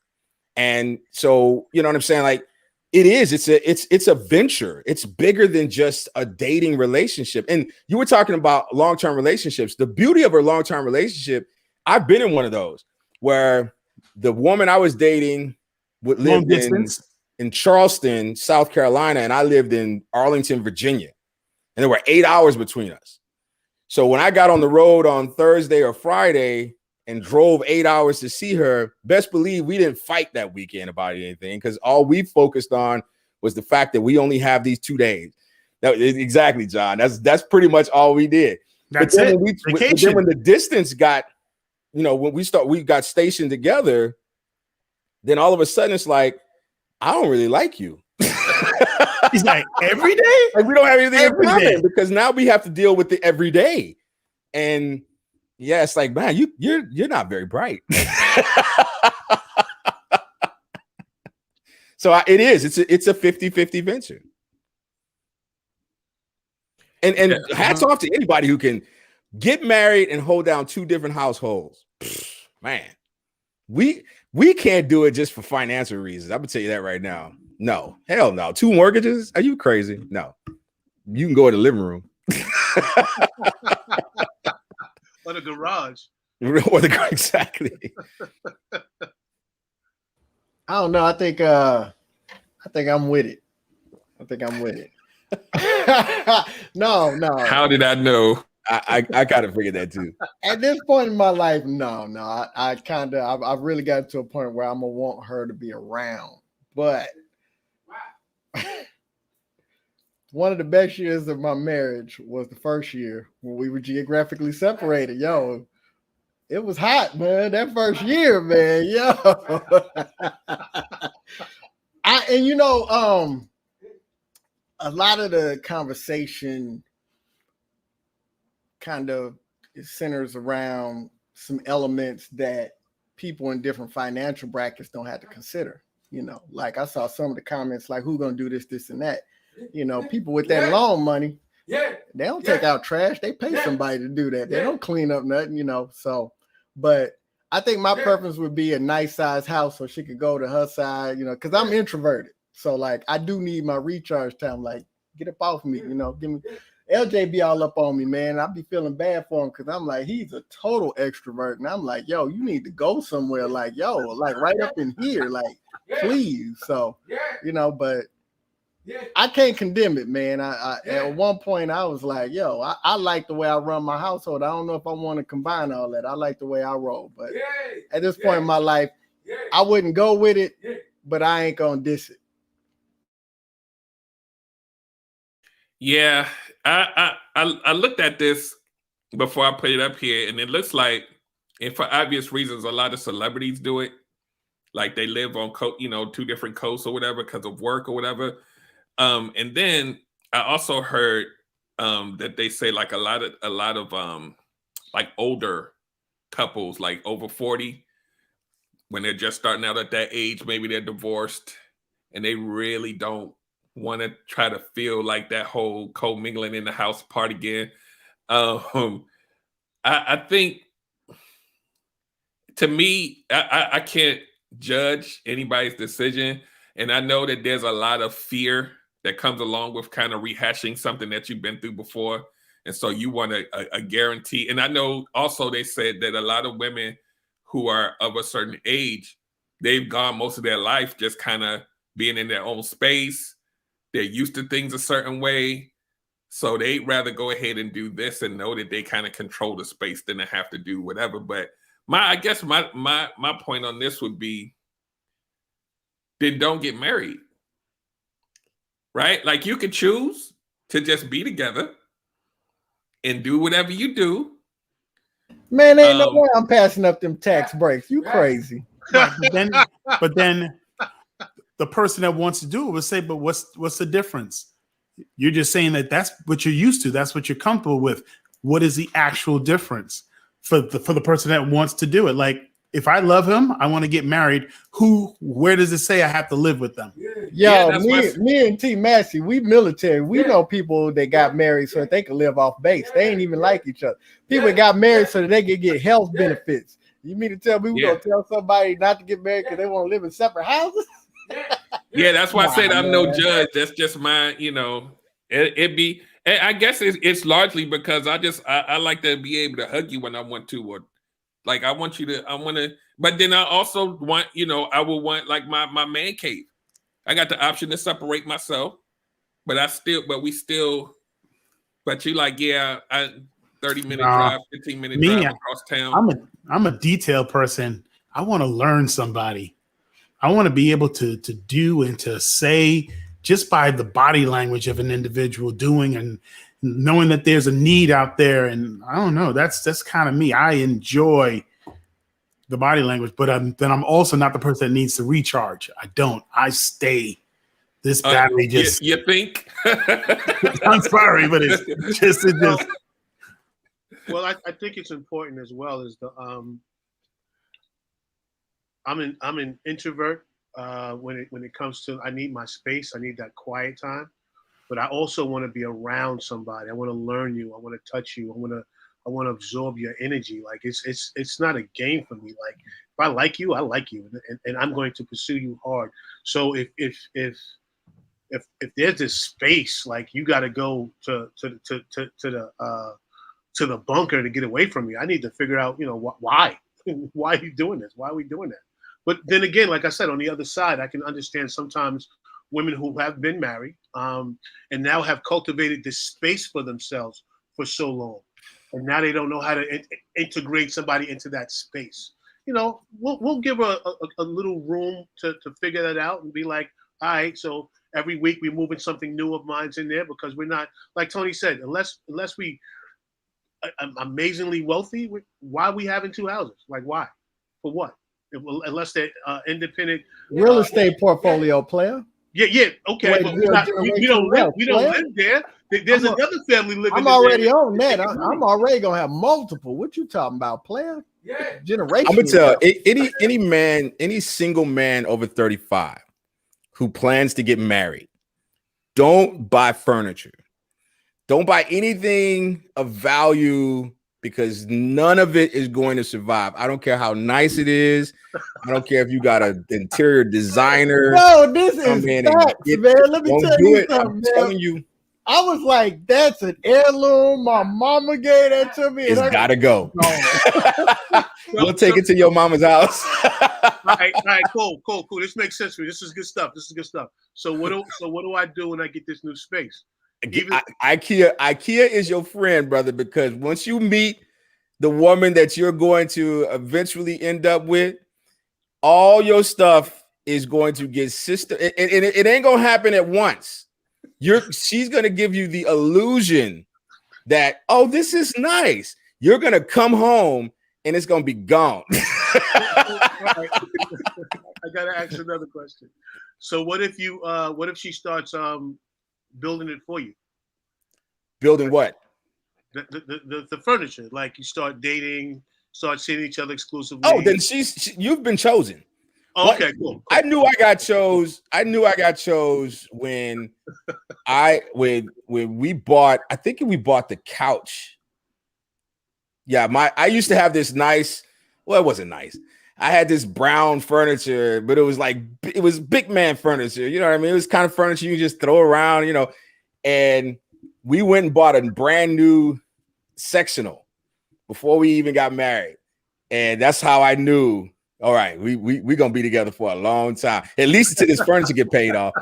And so, you know what I'm saying? Like, it's a venture. It's bigger than just a dating relationship. And you were talking about long-term relationships. The beauty of a long-term relationship, I've been in one of those where the woman I was dating lived in Charleston, South Carolina, and I lived in Arlington, Virginia. And there were 8 hours between us. So when I got on the road on Thursday or Friday and drove 8 hours to see her, best believe we didn't fight that weekend about anything, because all we focused on was the fact that we only have these 2 days. Exactly, John. That's pretty much all we did. That's it. Then when the distance got, when we got stationed together, then all of a sudden it's like, I don't really like you. He's like, every day? Like, we don't have anything in Every common day. because now we have to deal with the everyday. And yeah, it's like, man, you're not very bright. So it is. It's a 50-50 venture. And hats off to anybody who can Get married and hold down 2 different households. Pfft, man, we can't do it just for financial reasons. I'm gonna tell you that right now. No, hell no. 2 mortgages? Are you crazy? No. You can go in the living room. Or the garage. Exactly. I don't know. I think I'm with it. I think I'm with it. No. How did I know? I kind of figured that too. At this point in my life, no. I've really gotten to a point where I'm gonna want her to be around. But one of the best years of my marriage was the first year when we were geographically separated. Yo, it was hot, man. That first year, man. Yo. A lot of the conversation kind of centers around some elements that people in different financial brackets don't have to consider. Like I saw some of the comments like, who's gonna do this, and that? People with that loan money, they don't take out trash. They pay somebody to do that. They don't clean up nothing, So, but I think my preference would be a nice size house so she could go to her side, because I'm introverted. So like I do need my recharge time. Like, get up off me, give me. LJ be all up on me, man. I be feeling bad for him because I'm like, he's a total extrovert. And I'm like, yo, you need to go somewhere. Like, yo, like right up in here, like, please. So, but I can't condemn it, man. I at one point I was like, yo, I like the way I run my household. I don't know if I want to combine all that. I like the way I roll. But at this point in my life, I wouldn't go with it, but I ain't gonna diss it. Yeah, I looked at this before I put it up here, and it looks like, and for obvious reasons, a lot of celebrities do it. Like they live on 2 different coasts or whatever because of work or whatever. And then I also heard that they say like a lot of like older couples, like over 40, when they're just starting out at that age, maybe they're divorced and they really don't want to try to feel like that whole co-mingling in the house part again. I think, to me, I can't judge anybody's decision, and I know that there's a lot of fear that comes along with kind of rehashing something that you've been through before, and so you want a guarantee. And I know also they said that a lot of women who are of a certain age, they've gone most of their life just kind of being in their own space. They're used to things a certain way. So they'd rather go ahead and do this and know that they kind of control the space than to have to do whatever. But I guess my point on this would be, then don't get married. Right? Like you could choose to just be together and do whatever you do. Man, ain't no way I'm passing up them tax breaks. You crazy. Right, but then the person that wants to do it will say, but what's the difference? You're just saying that that's what you're used to. That's what you're comfortable with. What is the actual difference for the person that wants to do it? Like, if I love him, I want to get married. Where does it say I have to live with them? Me and T Massey, we military. We know people that got married so that they can live off base. They ain't even like each other. People that got married so that they can get health benefits. You mean to tell me we're gonna tell somebody not to get married because they want to live in separate houses? Yeah, that's why I said I'm no judge. That's just my, it be. I guess it's largely because I like to be able to hug you when I want to, or like I want to. But then I also want, I would want like my man cave. I got the option to separate myself, but you like, 30-minute drive, 15-minute drive across town. I'm a detail person. I want to learn somebody. I want to be able to do and to say just by the body language of an individual doing and knowing that there's a need out there. And I don't know, that's kind of me. I enjoy the body language, but I'm also not the person that needs to recharge. I don't. I stay. This battery just. You think? I'm sorry, but it's just. Well, I think it's important as well as the I'm an introvert when it comes to, I need my space. I need that quiet time, but I also want to be around somebody. I want to learn you. I want to touch you. I want to I want to absorb your energy. Like it's not a game for me. Like if I like you, and I'm going to pursue you hard. So if there's this space, like you got to go to the bunker to get away from me, I need to figure out, why. Why are you doing this? Why are we doing that? But then again, like I said, on the other side, I can understand sometimes women who have been married and now have cultivated this space for themselves for so long, and now they don't know how to integrate somebody into that space. We'll give her a little room to figure that out and be like, all right, so every week we're moving something new of mine's in there, because we're not, like Tony said, unless we amazingly wealthy, why are we having two houses? Like, why? For what? Unless they're independent real estate portfolio player. Yeah, okay, Wait, but we don't live there. There's another family living. I'm already on that. I'm already gonna have multiple. What you talking about, player? Yeah, generation. I'm gonna tell any man, any single man over 35 who plans to get married, don't buy furniture. Don't buy anything of value, because none of it is going to survive. I don't care how nice it is. I don't care if you got an interior designer. No, this is facts, man. Let me tell you something, I'm telling you. I was like, that's an heirloom. My mama gave that to me. It's gotta go. We'll take it to your mama's house. All right, cool. This makes sense for me. This is good stuff. So what do I do when I get this new space? IKEA is your friend, brother, because once you meet the woman that you're going to eventually end up with, all your stuff is going to get it ain't gonna happen at once. She's gonna give you the illusion that, oh, this is nice. You're gonna come home and it's gonna be gone. I gotta ask another question. So what if she starts building it for you? Building what? The furniture. Like you start dating, start seeing each other exclusively. Oh, then you've been chosen. Oh, okay, cool. I knew I got chose when we bought. I think we bought the couch. Yeah, I used to have this nice. Well, it wasn't nice. I had this brown furniture, but it was big man furniture. You know what I mean? It was kind of furniture you just throw around, and we went and bought a brand new sectional before we even got married. And that's how I knew, all right, we gonna be together for a long time, at least until this furniture get paid off.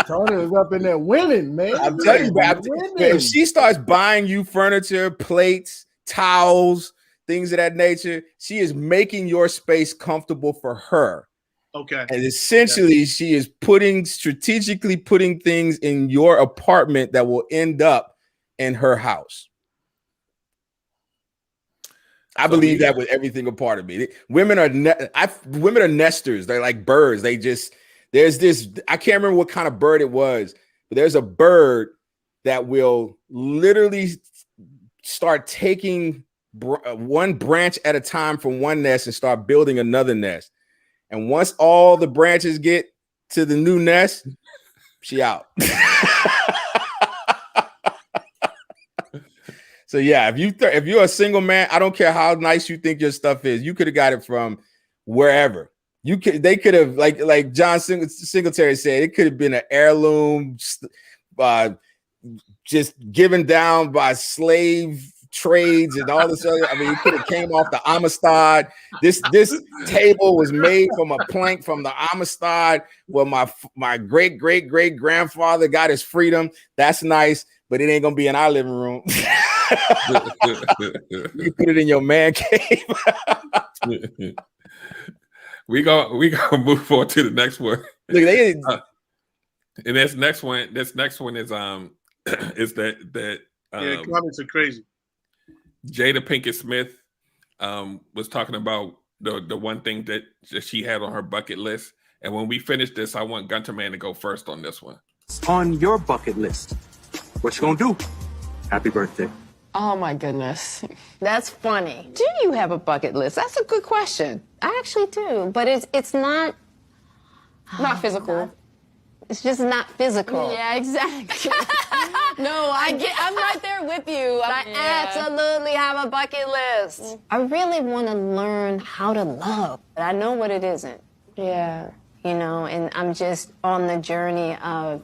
Tony was up in there winning, man. I'm telling you, if she starts buying you furniture, plates, towels, things of that nature, she is making your space comfortable for her. Okay. And essentially, she is strategically putting things in your apartment that will end up in her house. I believe that with every single part of me. Women are nesters. They're like birds. There's this, I can't remember what kind of bird it was, but there's a bird that will literally start taking one branch at a time from one nest and start building another nest. And once all the branches get to the new nest, she out. So yeah, if you're a single man, I don't care how nice you think your stuff is, you could have got it from wherever. They could have, like John Singletary said, it could have been an heirloom, just given down by slave trades and all this other. I mean, it could have came off the Amistad. This table was made from a plank from the Amistad where my great grandfather got his freedom. That's nice, but it ain't gonna be in our living room. You put it in your man cave. we gonna move forward to the next one. Look, and this next one is is that yeah, comments are crazy. Jada Pinkett Smith was talking about the one thing that she had on her bucket list. And when we finish this, I want Gunter Man to go first on this one. On your bucket list, what you gonna do? Happy birthday. Oh my goodness. That's funny. Do you have a bucket list? That's a good question. I actually do, but it's not physical. It's just not physical. Yeah, exactly. No, I'm right there with you. I absolutely have a bucket list. I really want to learn how to love, but I know what it isn't. Yeah. You know, and I'm just on the journey of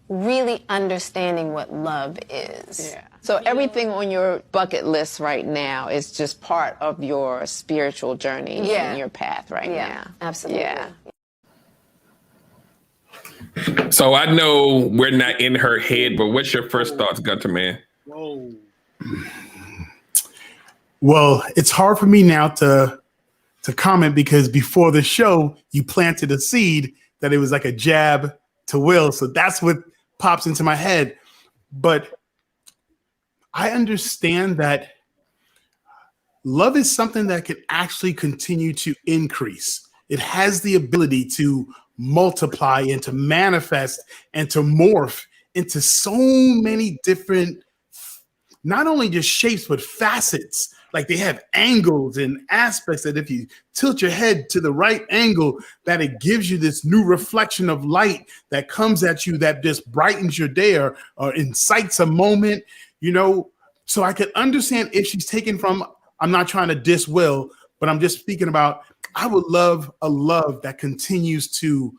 really understanding what love is. Yeah. So everything on your bucket list right now is just part of your spiritual journey and your path right now. Absolutely. Yeah. So I know we're not in her head, but what's your first thoughts, Gunter Man? Whoa. Well, it's hard for me now to comment because before the show, you planted a seed that it was like a jab to Will. So that's what pops into my head. But I understand that love is something that can actually continue to increase. It has the ability to multiply and to manifest and to morph into so many different, not only just shapes, but facets. Like they have angles and aspects that if you tilt your head to the right angle, that it gives you this new reflection of light that comes at you that just brightens your day or incites a moment, you know. So I could understand if she's taken from, I'm not trying to diss Will, but I'm just speaking about, I would love a love that continues to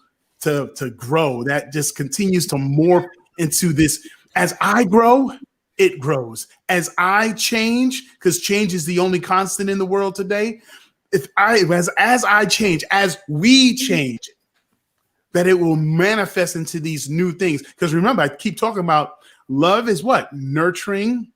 grow, that just continues to morph into this. As I grow, it grows. As I change, because change is the only constant in the world today. As I change, as we change, that it will manifest into these new things. Because remember, I keep talking about love is what? Nurturing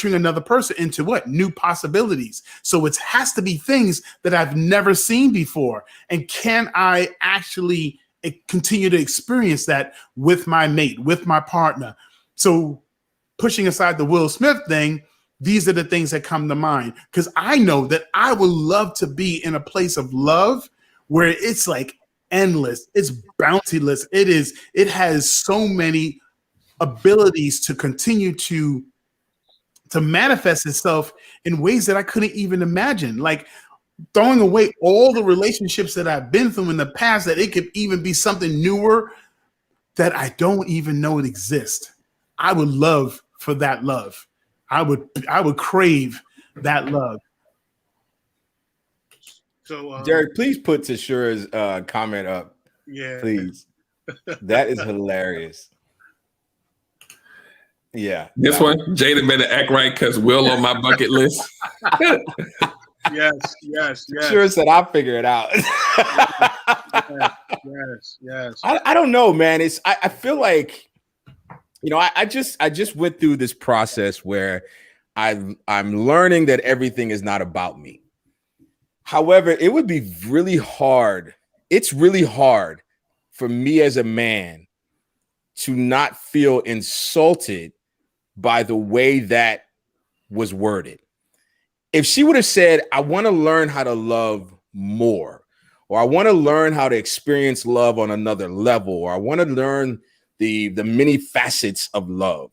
another person into what? New possibilities. So it has to be things that I've never seen before. And can I actually continue to experience that with my mate, with my partner? So pushing aside the Will Smith thing, these are the things that come to mind, because I know that I would love to be in a place of love where it's like endless, it's bountiless, it has so many abilities to continue to manifest itself in ways that I couldn't even imagine. Like throwing away all the relationships that I've been through in the past, that it could even be something newer that I don't even know it exists. I would love for that love. I would crave that love. So Derek, please put Tashura's comment up. Yeah. Please. That is hilarious. Yeah. This one, Jada better act right because Will on my bucket list. Yes. Sure said I'll figure it out. Yes. I don't know, man. I feel like, you know, I just went through this process where I'm learning that everything is not about me. However, it would be really hard. It's really hard for me as a man to not feel insulted by the way that was worded. If she would have said, I want to learn how to love more, or I want to learn how to experience love on another level, or I want to learn the many facets of love,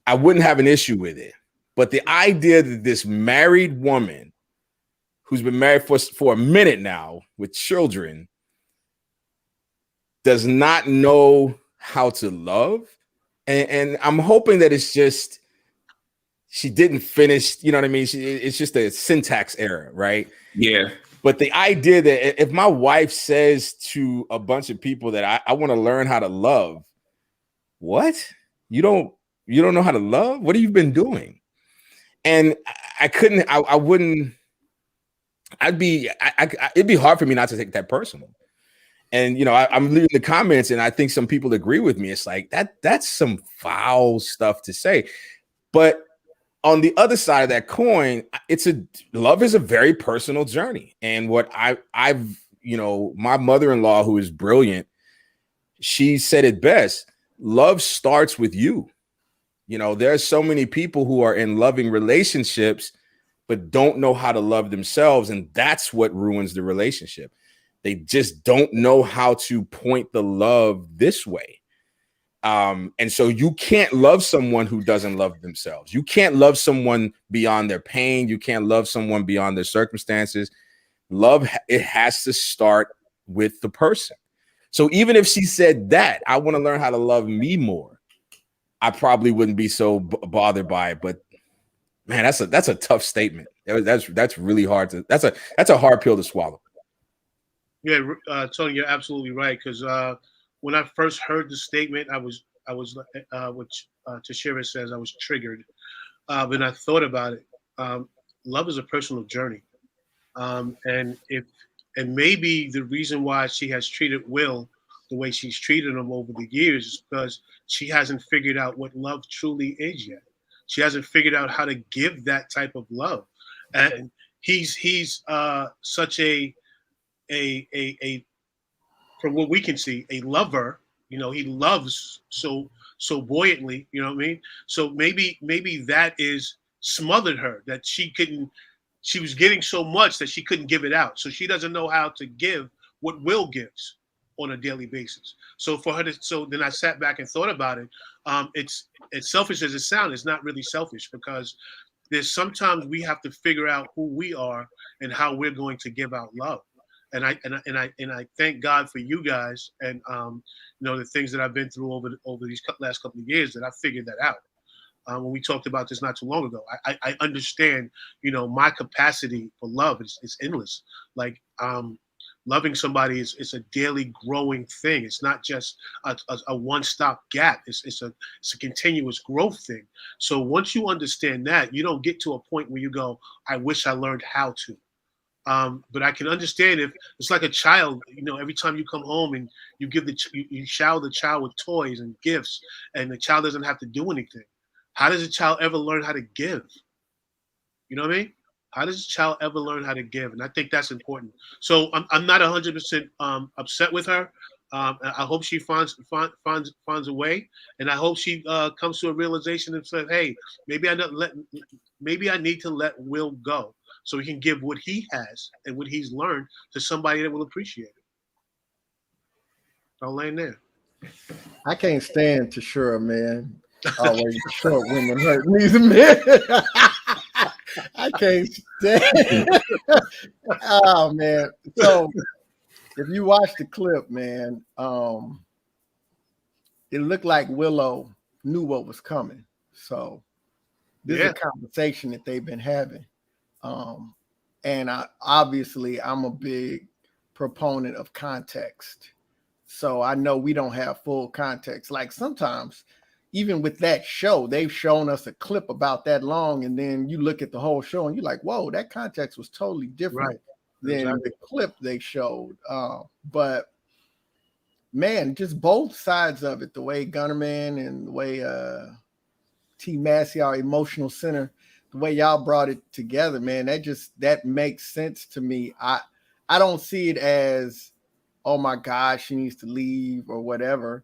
I wouldn't have an issue with it. But the idea that this married woman who's been married for a minute now with children does not know how to love, and I'm hoping that it's just she didn't finish, you know what I mean? It's just a syntax error, right? Yeah. But the idea that if my wife says to a bunch of people that I want to learn how to love, what? You don't know how to love? What have you been doing? And it'd be hard for me not to take that personal. And, you know, I'm reading the comments and I think some people agree with me. It's like that's some foul stuff to say. But on the other side of that coin, love is a very personal journey. And what I've, you know, my mother-in-law, who is brilliant, she said it best. Love starts with you. You know, there's so many people who are in loving relationships, but don't know how to love themselves. And that's what ruins the relationship. They just don't know how to point the love this way. And so you can't love someone who doesn't love themselves. You can't love someone beyond their pain. You can't love someone beyond their circumstances. Love, it has to start with the person. So even if she said that, I want to learn how to love me more, I probably wouldn't be so bothered by it. But man, that's a tough statement. That's really hard to. That's a hard pill to swallow. Yeah, Tony, you're absolutely right. Because when I first heard the statement, I was what Tashira says, I was triggered. When I thought about it, love is a personal journey, and maybe the reason why she has treated Will the way she's treated him over the years is because she hasn't figured out what love truly is yet. She hasn't figured out how to give that type of love, and he's such a from what we can see, a lover. You know, he loves so buoyantly. You know what I mean? So maybe that is smothered her, that she couldn't. She was getting so much that she couldn't give it out. So she doesn't know how to give what Will gives on a daily basis. So for her to, so then I sat back and thought about it. It's as selfish as it sounds. It's not really selfish, because there's sometimes we have to figure out who we are and how we're going to give out love. And I thank God for you guys, and the things that I've been through over these last couple of years, that I figured that out. When we talked about this not too long ago, I understand, my capacity for love is endless. Like, loving somebody is a daily growing thing. It's not just a one-stop gap. It's a continuous growth thing. So once you understand that, you don't get to a point where you go, I wish I learned how to. But I can understand if it's like a child, every time you come home and you give you shower the child with toys and gifts, and the child doesn't have to do anything. How does a child ever learn how to give? You know what I mean? How does a child ever learn how to give? And I think that's important. So I'm not 100% upset with her. I hope she finds a way, and I hope she comes to a realization and says, "Hey, maybe I need to let Will go, so he can give what he has and what he's learned to somebody that will appreciate it." I'll land there. I can't stand Tashira, man. Always short women hurt me, man. I can't stand. Oh man. So if you watch the clip, man, it looked like Willow knew what was coming. So this is a conversation that they've been having. And I'm a big proponent of context. So I know we don't have full context. Like sometimes, even with that show, they've shown us a clip about that long, and then you look at the whole show and you're like, whoa, that context was totally different than the clip they showed. But man, just both sides of it, the way Gunnerman and the way T Massey, our emotional center, the way y'all brought it together, man, that makes sense to me. I don't see it as, oh my God, she needs to leave or whatever.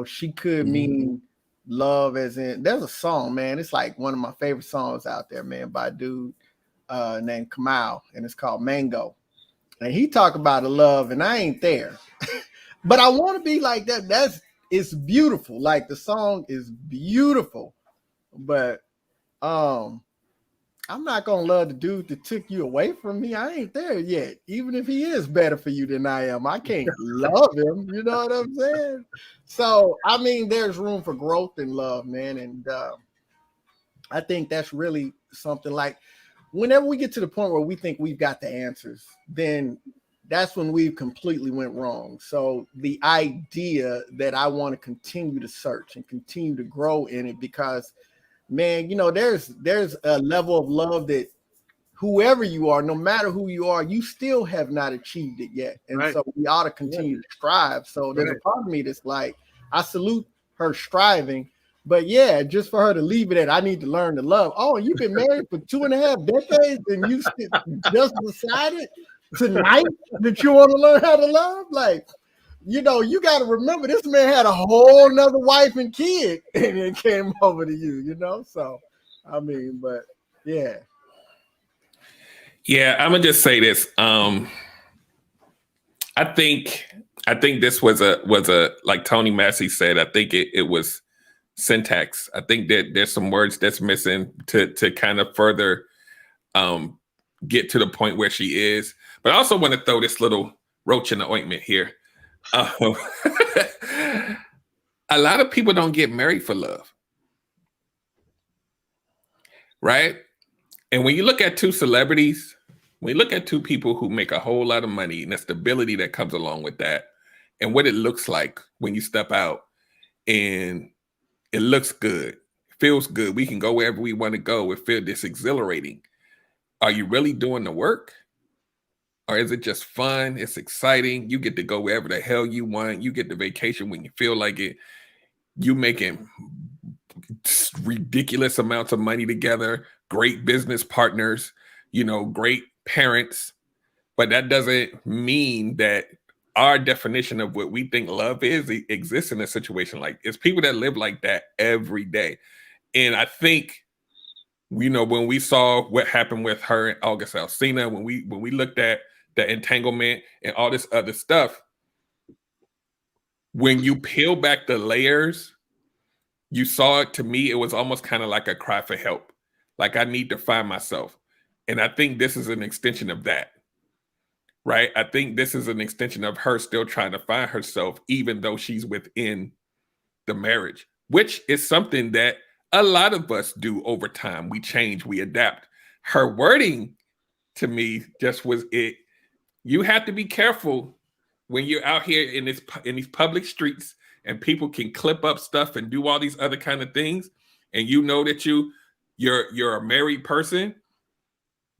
She could mean love, as in, there's a song, man. It's like one of my favorite songs out there, man, by a dude named Kamau, and it's called Mango. And he talk about a love, and I ain't there. But I want to be like that. It's beautiful. Like the song is beautiful. But I'm not gonna love the dude that took you away from me. I ain't there yet. Even if he is better for you than I am, I can't love him. You know what I'm saying? So I mean, there's room for growth in love, man. And I think that's really something. Like whenever we get to the point where we think we've got the answers, then that's when we've completely went wrong. So the idea that I want to continue to search and continue to grow in it, because man, there's a level of love that whoever you are, no matter who you are, you still have not achieved it yet. And so we ought to continue to strive. So there's a part of me that's like, I salute her striving, but yeah, just for her to leave it at, I need to learn to love. Oh, you've been married for 2.5 decades and you just decided tonight that you want to learn how to love? Like, you got to remember, this man had a whole nother wife and kid, and it came over to you, So, I mean, but yeah. Yeah, I'm gonna just say this. I think this was a like Tony Massey said. I think it was syntax. I think that there's some words that's missing to kind of further get to the point where she is. But I also want to throw this little roach in the ointment here. A lot of people don't get married for love, right? And when you look at two celebrities, when you look at two people who make a whole lot of money and the stability that comes along with that, and what it looks like when you step out and it looks good, feels good, we can go wherever we want to go, it feels this exhilarating. Are you really doing the work? Or is it just fun? It's exciting. You get to go wherever the hell you want. You get the vacation when you feel like it. You making ridiculous amounts of money together, great business partners, great parents. But that doesn't mean that our definition of what we think love is exists in a situation like it's people that live like that every day. And I think, when we saw what happened with her and August Alsina, when we looked at the entanglement and all this other stuff, when you peel back the layers, you saw it. To me, it was almost kind of like a cry for help. Like, I need to find myself. And I think this is an extension of that, right? I think this is an extension of her still trying to find herself, even though she's within the marriage, which is something that a lot of us do over time. We change, we adapt. Her wording to me just was it. You have to be careful when you're out here in these public streets and people can clip up stuff and do all these other kind of things, and that you're a married person.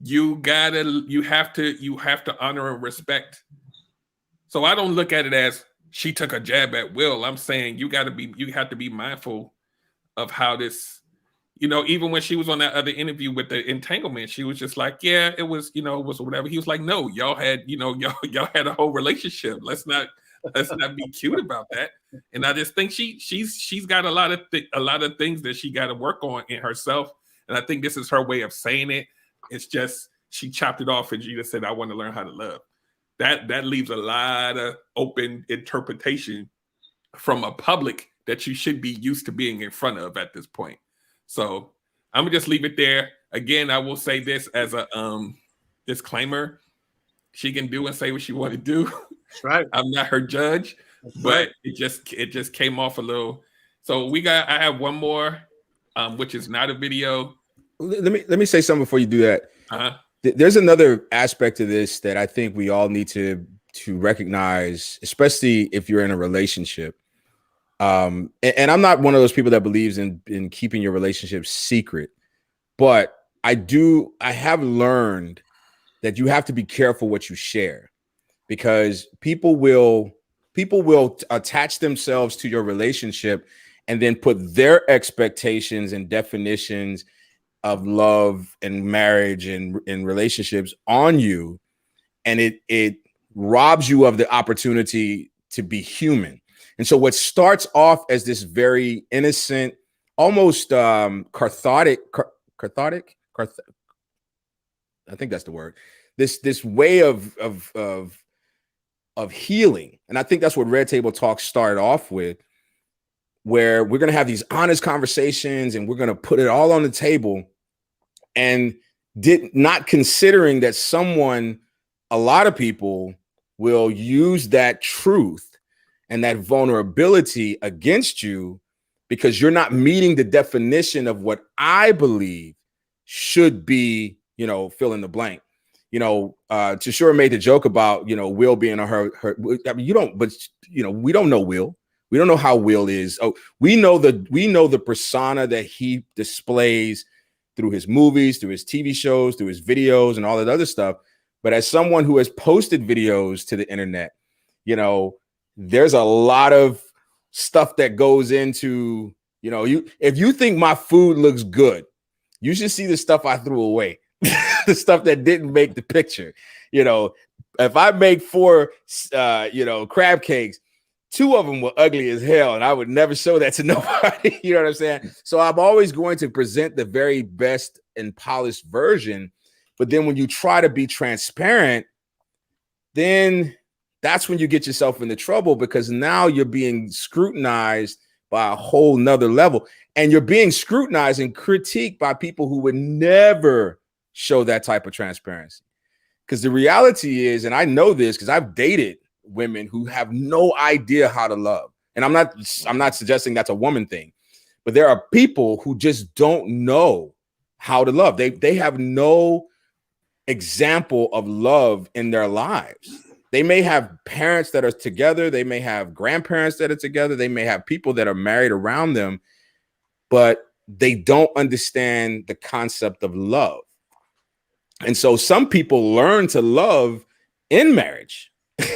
You have to honor and respect. So I don't look at it as she took a jab at Will. I'm saying you have to be mindful of how this, even when she was on that other interview with the entanglement, she was just like, yeah, it was whatever. He was like, no, y'all had, y'all had a whole relationship. Let's not be cute about that. And I just think she's got a lot of things that she got to work on in herself. And I think this is her way of saying it. It's just, she chopped it off and she just said, I want to learn how to love. That leaves a lot of open interpretation from a public that you should be used to being in front of at this point. So I'm gonna just leave it there. Again, I will say this as a disclaimer: she can do and say what she want to do. That's right. I'm not her judge, but it just came off a little. So I have one more, which is not a video. Let me say something before you do that. There's another aspect of this that I think we all need to recognize, especially if you're in a relationship. And I'm not one of those people that believes in keeping your relationship secret, but I have learned that you have to be careful what you share, because people will attach themselves to your relationship and then put their expectations and definitions of love and marriage and relationships on you, and it robs you of the opportunity to be human. And so what starts off as this very innocent, almost cathartic, I think that's the word, this way of healing. And I think that's what Red Table Talk started off with, where we're going to have these honest conversations and we're going to put it all on the table, and not considering that a lot of people will use that truth and that vulnerability against you because you're not meeting the definition of what I believe should be, fill in the blank. Tashura made the joke about, Will being her. I mean, we don't know Will. We don't know how Will is. Oh, we know the persona that he displays through his movies, through his TV shows, through his videos and all that other stuff. But as someone who has posted videos to the internet, there's a lot of stuff that goes into, if you think my food looks good, you should see the stuff I threw away, the stuff that didn't make the picture. If I make 4, crab cakes, 2 of them were ugly as hell, and I would never show that to nobody. You know what I'm saying? So I'm always going to present the very best and polished version. But then when you try to be transparent, then that's when you get yourself into trouble, because now you're being scrutinized by a whole nother level, and you're being scrutinized and critiqued by people who would never show that type of transparency. Because the reality is, and I know this because I've dated women who have no idea how to love. And I'm not suggesting that's a woman thing, but there are people who just don't know how to love. They have no example of love in their lives. They may have parents that are together, they may have grandparents that are together, they may have people that are married around them, but they don't understand the concept of love. And so some people learn to love in marriage.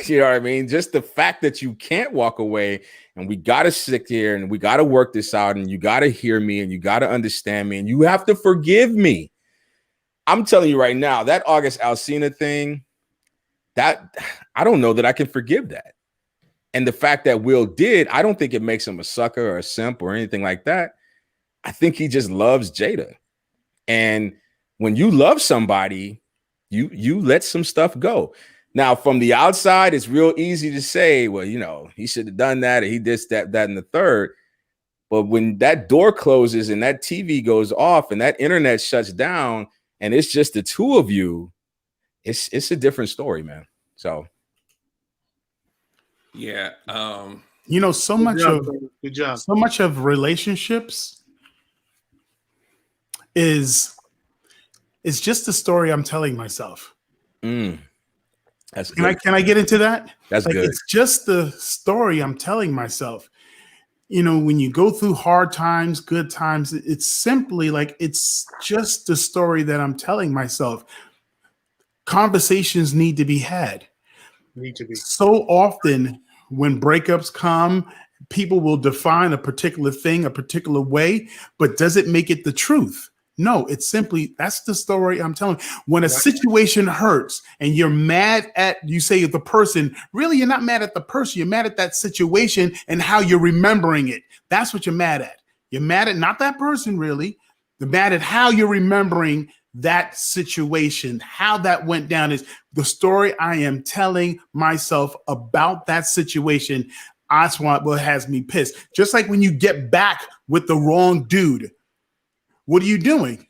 You know what I mean? Just the fact that you can't walk away and we got to sit here and we got to work this out and you got to hear me and you got to understand me and you have to forgive me. I'm telling you right now, that August Alsina thing, that I don't know that I can forgive that. And the fact that Will did, I don't think it makes him a sucker or a simp or anything like that. I think he just loves Jada. And when you love somebody, you let some stuff go. Now, from the outside, it's real easy to say, well, you know, he should have done that, or he did that, and the third. But when that door closes and that TV goes off and that internet shuts down and it's just the two of you, it's a different story, man. So, yeah, you know, so much of relationships is just the story I'm telling myself. That's good. Can I get into that? That's like, good. It's just the story I'm telling myself. You know, when you go through hard times, good times, it's simply like, it's just the story that I'm telling myself. Conversations need to be had. So often when breakups come, people will define a particular thing a particular way, but does it make it the truth? No, it's simply, that's the story I'm telling. When a situation hurts and you're mad at, you say the person, really, you're not mad at the person. You're mad at that situation and how you're remembering it. That's what you're mad at. You're mad at not that person, really. You're mad at how you're remembering that situation, how that went down is the story I am telling myself about that situation. That's what has me pissed. Just like when you get back with the wrong dude, what are you doing?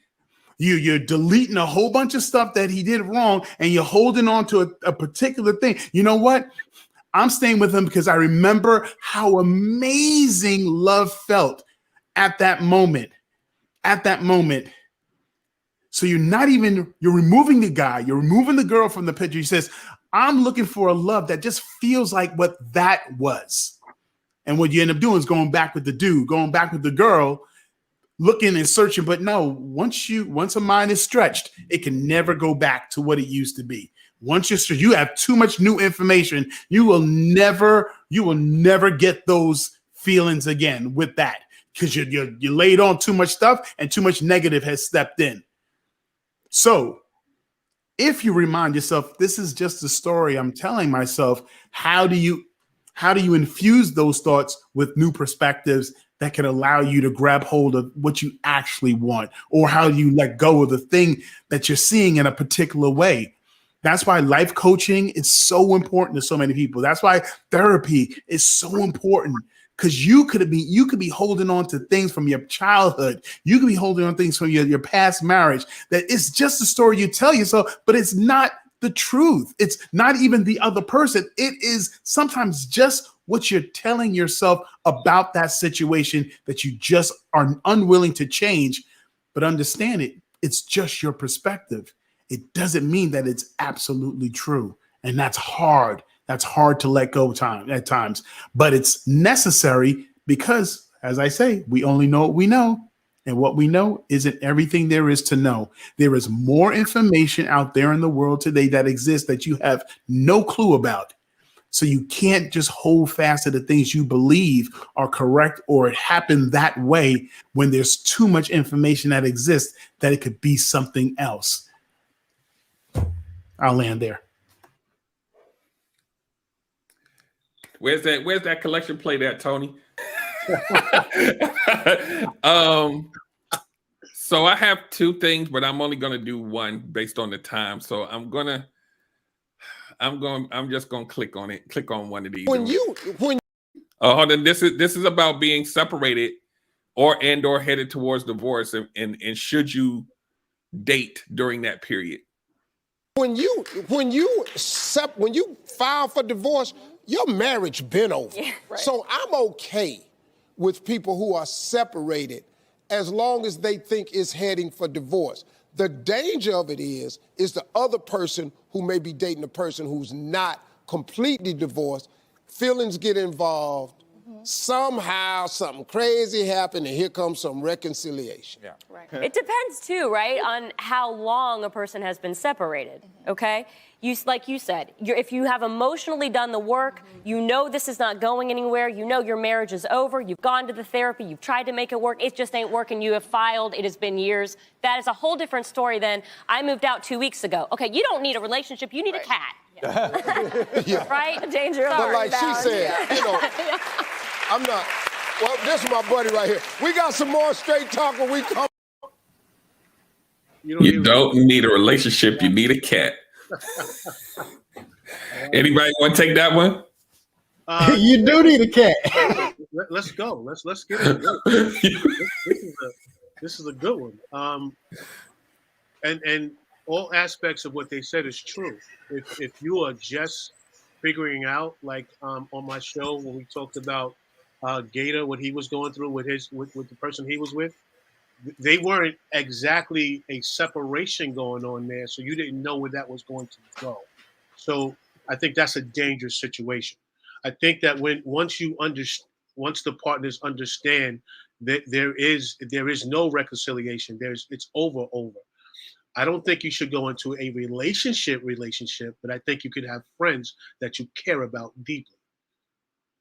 You're deleting a whole bunch of stuff that he did wrong, and you're holding on to a particular thing. You know what? I'm staying with him because I remember how amazing love felt at that moment. At that moment. So you're removing the guy, you're removing the girl from the picture. He says, I'm looking for a love that just feels like what that was. And what you end up doing is going back with the dude, going back with the girl, looking and searching. But no, once a mind is stretched, it can never go back to what it used to be. Once you have too much new information, you will never get those feelings again with that, because you laid on too much stuff and too much negative has stepped in. So if you remind yourself, this is just a story I'm telling myself, how do you infuse those thoughts with new perspectives that can allow you to grab hold of what you actually want, or how you let go of the thing that you're seeing in a particular way? That's why life coaching is so important to so many people. That's why therapy is so important, because you could be holding on to things from your childhood. You could be holding on to things from your past marriage that it's just a story you tell yourself, but it's not the truth. It's not even the other person. It is sometimes just what you're telling yourself about that situation that you just are unwilling to change. But understand it's just your perspective. It doesn't mean that it's absolutely true. And that's hard. That's hard to let go at times, but it's necessary because, as I say, we only know what we know, and what we know isn't everything there is to know. There is more information out there in the world today that exists that you have no clue about. So you can't just hold fast to the things you believe are correct or it happened that way when there's too much information that exists that it could be something else. I'll land there. Where's that collection plate at, Tony? So I have two things, but I'm only gonna do one based on the time. So I'm just gonna click on one of these. Hold on, this is about being separated or headed towards divorce, and should you date during that period? When you file for divorce, your marriage been over. Yeah, right. So I'm okay with people who are separated as long as they think it's heading for divorce. The danger of it is the other person who may be dating a person who's not completely divorced, feelings get involved, somehow something crazy happened, and here comes some reconciliation. Yeah. Right. It depends too, right, on how long a person has been separated. Okay, like you said, if you have emotionally done the work, you know this is not going anywhere. You know your marriage is over. You've gone to the therapy. You've tried to make it work. It just ain't working. You have filed. It has been years. That is a whole different story than I moved out 2 weeks ago. Okay, you don't need a relationship. You need a cat. Yeah. Right? Danger. But like she said, I'm not. Well, this is my buddy right here. We got some more straight talk when we come. You don't need a relationship. You need a cat. Anybody want to take that one? You do need a cat. Let's go. Let's get it. This is a good one. And all aspects of what they said is true. If you are just figuring out, like on my show when we talked about Gator, what he was going through with the person he was with, they weren't exactly a separation going on there, so you didn't know where that was going to go. So I think that's a dangerous situation. I think that once the partners understand that there is no reconciliation, it's over. I don't think you should go into a relationship, but I think you could have friends that you care about deeply.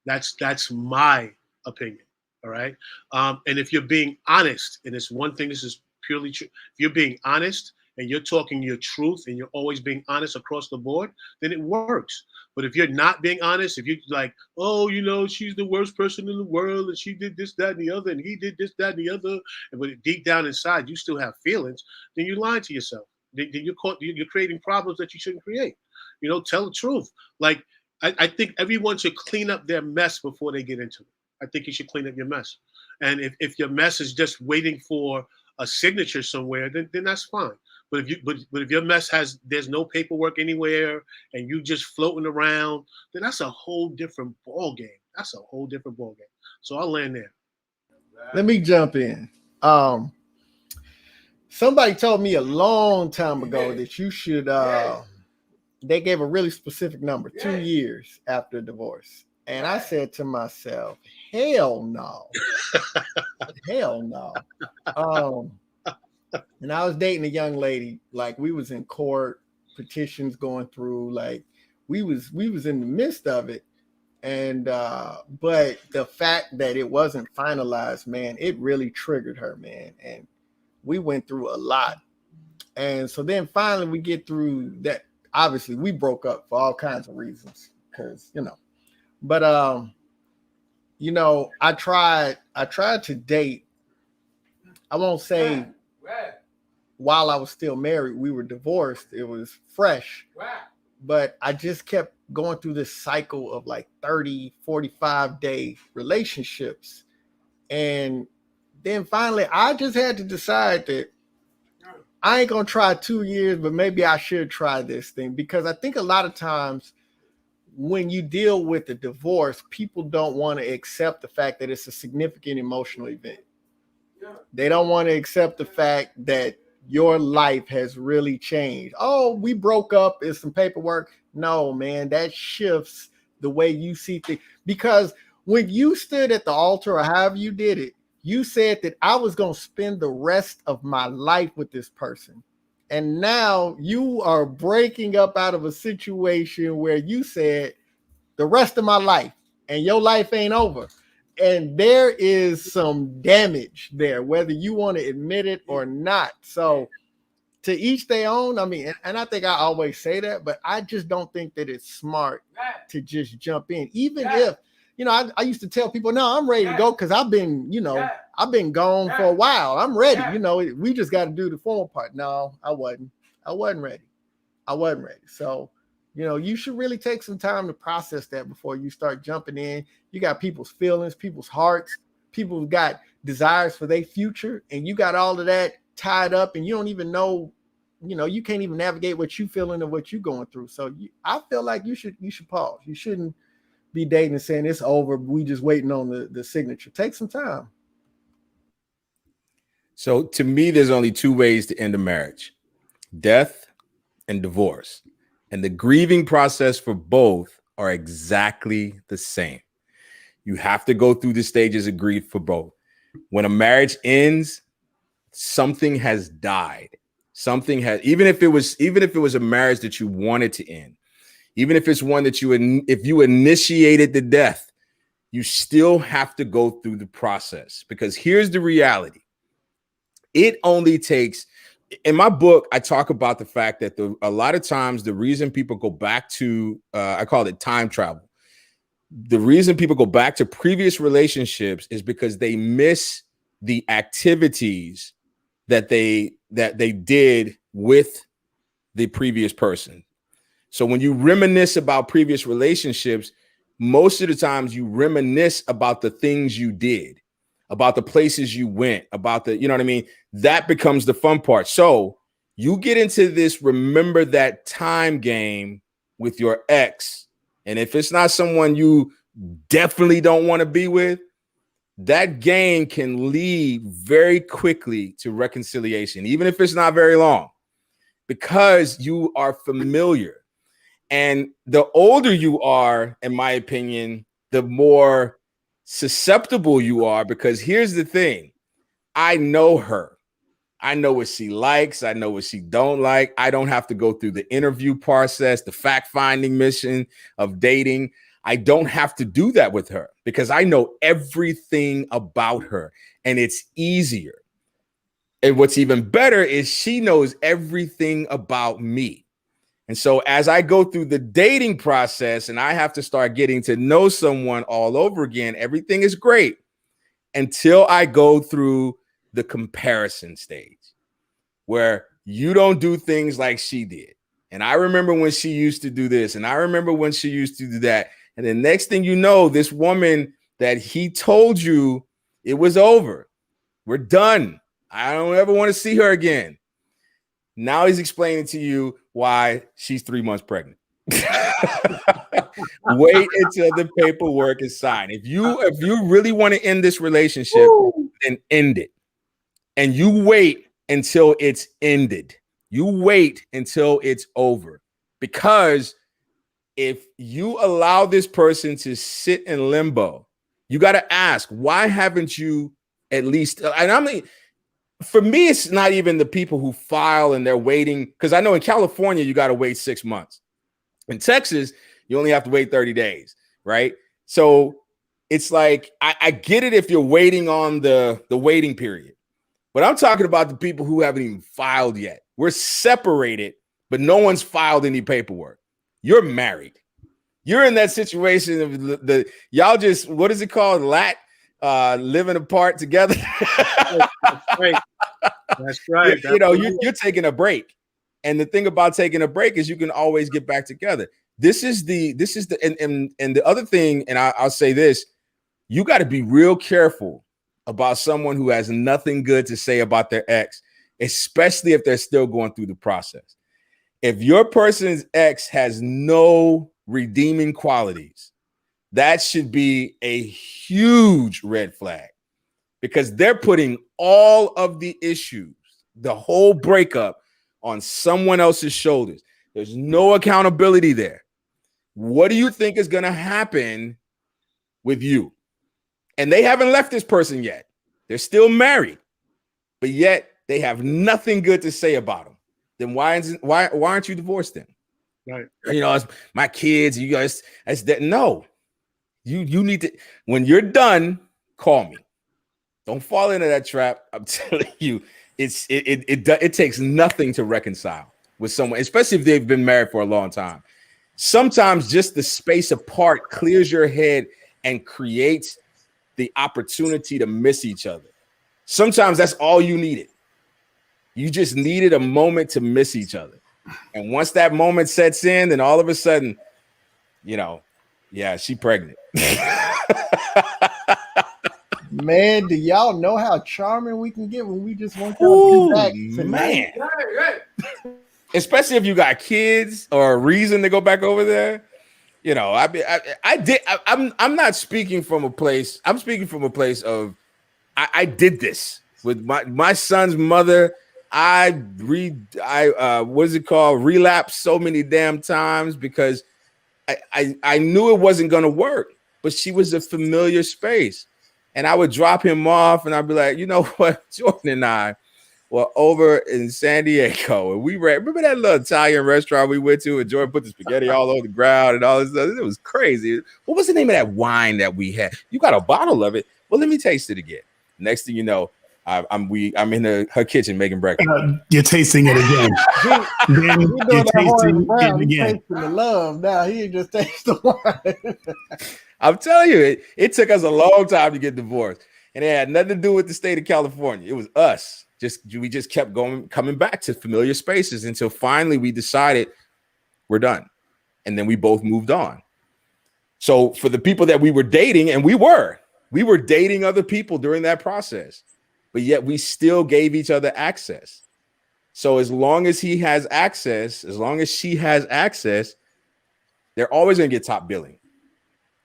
That's my opinion. All right. And if you're being honest, and it's one thing, this is purely true. If you're being honest and you're talking your truth and you're always being honest across the board, then it works. But if you're not being honest, if you're like, oh, she's the worst person in the world and she did this, that, and the other, and he did this, that, and the other, but deep down inside you still have feelings, then you're lying to yourself. Then you're creating problems that you shouldn't create. Tell the truth. Like, I think everyone should clean up their mess before they get into it. I think you should clean up your mess. And if your mess is just waiting for a signature somewhere, then that's fine. But if your mess there's no paperwork anywhere and you just floating around, then that's a whole different ball game. So I'll land there. Let me jump in. Somebody told me a long time ago that you should they gave a really specific number, 2 years after divorce. And I said to myself, hell no. Hell no. And I was dating a young lady, like we was in court, petitions going through, like we was in the midst of it. And but the fact that it wasn't finalized, man, it really triggered her, man. And we went through a lot. And so then finally we get through that. Obviously, we broke up for all kinds of reasons, because but I tried to date. I won't say while I was still married, we were divorced. It was fresh. But I just kept going through this cycle of like 30, 45-day relationships. And then finally, I just had to decide that I ain't going to try 2 years, but maybe I should try this thing. Because I think a lot of times when you deal with a divorce, people don't want to accept the fact that it's a significant emotional event. They don't want to accept the fact that your life has really changed. Oh, we broke up. It's some paperwork. No, man, that shifts the way you see things. Because when you stood at the altar or however you did it, you said that I was going to spend the rest of my life with this person. And now you are breaking up out of a situation where you said the rest of my life, and your life ain't over. And there is some damage there, whether you want to admit it or not. So to each their own. I mean, and I think I always say that, but I just don't think that it's smart to just jump in. Even if, I used to tell people, no, I'm ready to go because I've been, I've been gone for a while. I'm ready. We just got to do the formal part. No, I wasn't ready. So, you should really take some time to process that before you start jumping in. You got people's feelings, people's hearts, people got desires for their future, and you got all of that tied up, and you don't even know, you can't even navigate what you feeling or what you going through. So I feel like you should pause. You shouldn't be dating and saying it's over. We just waiting on the signature. Take some time. So to me, there's only two ways to end a marriage: death and divorce. And the grieving process for both are exactly the same. You have to go through the stages of grief for both. When a marriage ends, something has died. Something has, even if it was a marriage that you wanted to end, even if it's one that if you initiated the death, you still have to go through the process. Because here's the reality. It only takes, in my book, I talk about the fact that a lot of times the reason people go back to, I call it time travel. The reason people go back to previous relationships is because they miss the activities that they did with the previous person. So when you reminisce about previous relationships, most of the times you reminisce about the things you did, about the places you went, about the, you know what I mean? That becomes the fun part. So you get into this remember that time game with your ex. And if it's not someone you definitely don't want to be with, that game can lead very quickly to reconciliation, even if it's not very long, because you are familiar. And the older you are, in my opinion, the more susceptible you are, because here's the thing. I know her. I know what she likes. I know what she don't like. I don't have to go through the interview process, the fact-finding mission of dating. I don't have to do that with her because I know everything about her, and it's easier. And what's even better is she knows everything about me. And so as I go through the dating process and I have to start getting to know someone all over again, everything is great until I go through the comparison stage where you don't do things like she did. And I remember when she used to do this, and I remember when she used to do that. And the next thing you know, this woman that he told you it was over. We're done. I don't ever want to see her again. Now he's explaining to you why she's 3 months pregnant. Wait until the paperwork is signed. If you really want to end this relationship, then end it. And you wait until it's ended. You wait until it's over. Because if you allow this person to sit in limbo, you got to ask, why haven't you at least, and I mean, for me, it's not even the people who file and they're waiting, because I know in California, you got to wait 6 months. In Texas, you only have to wait 30 days, right? So it's like, I get it if you're waiting on the waiting period, but I'm talking about the people who haven't even filed yet. We're separated, but no one's filed any paperwork. You're married. You're in that situation of the y'all just, what is it called? Living apart together. That's right. That's right. You know, you're taking a break. And the thing about taking a break is you can always get back together. This is the and the other thing, and I'll say this, you got to be real careful about someone who has nothing good to say about their ex, especially if they're still going through the process. If your person's ex has no redeeming qualities, that should be a huge red flag, because they're putting all of the issues, the whole breakup, on someone else's shoulders. There's no accountability there. What do you think is going to happen with you? And they haven't left this person yet. They're still married, but yet they have nothing good to say about them. Then why aren't you divorced then? Right. You know, it's my kids, you guys, that's that. No, you need to, when you're done, call me. Don't fall into that trap. I'm telling you, it takes nothing to reconcile with someone, especially if they've been married for a long time. Sometimes just the space apart clears your head and creates the opportunity to miss each other. Sometimes that's all you needed. You just needed a moment to miss each other. And once that moment sets in, then all of a sudden, you know, yeah, she pregnant. Man, do y'all know how charming we can get when we just want y'all to be back tonight? Man. Especially if you got kids or a reason to go back over there. You know, I'm not speaking from a place. I'm speaking from a place of I did this with my son's mother. What is it called? Relapsed so many damn times because I knew it wasn't gonna work, but she was a familiar space. And I would drop him off and I'd be like, you know what, Jordan and I were over in San Diego and remember that little Italian restaurant we went to and Jordan put the spaghetti all over the ground and all this stuff. It was crazy. What was the name of that wine that we had? You got a bottle of it. Well, let me taste it again. Next thing you know, I'm in her kitchen making breakfast. You're tasting it again. Then you're tasting it again. Tasting the love now. He ain't just tasting the wine. I'm telling you, it took us a long time to get divorced, and it had nothing to do with the state of California. It was us. We just kept coming back to familiar spaces until finally we decided we're done, and then we both moved on. So for the people that we were dating, and we were dating other people during that process, but yet we still gave each other access. So as long as he has access, as long as she has access, they're always going to get top billing.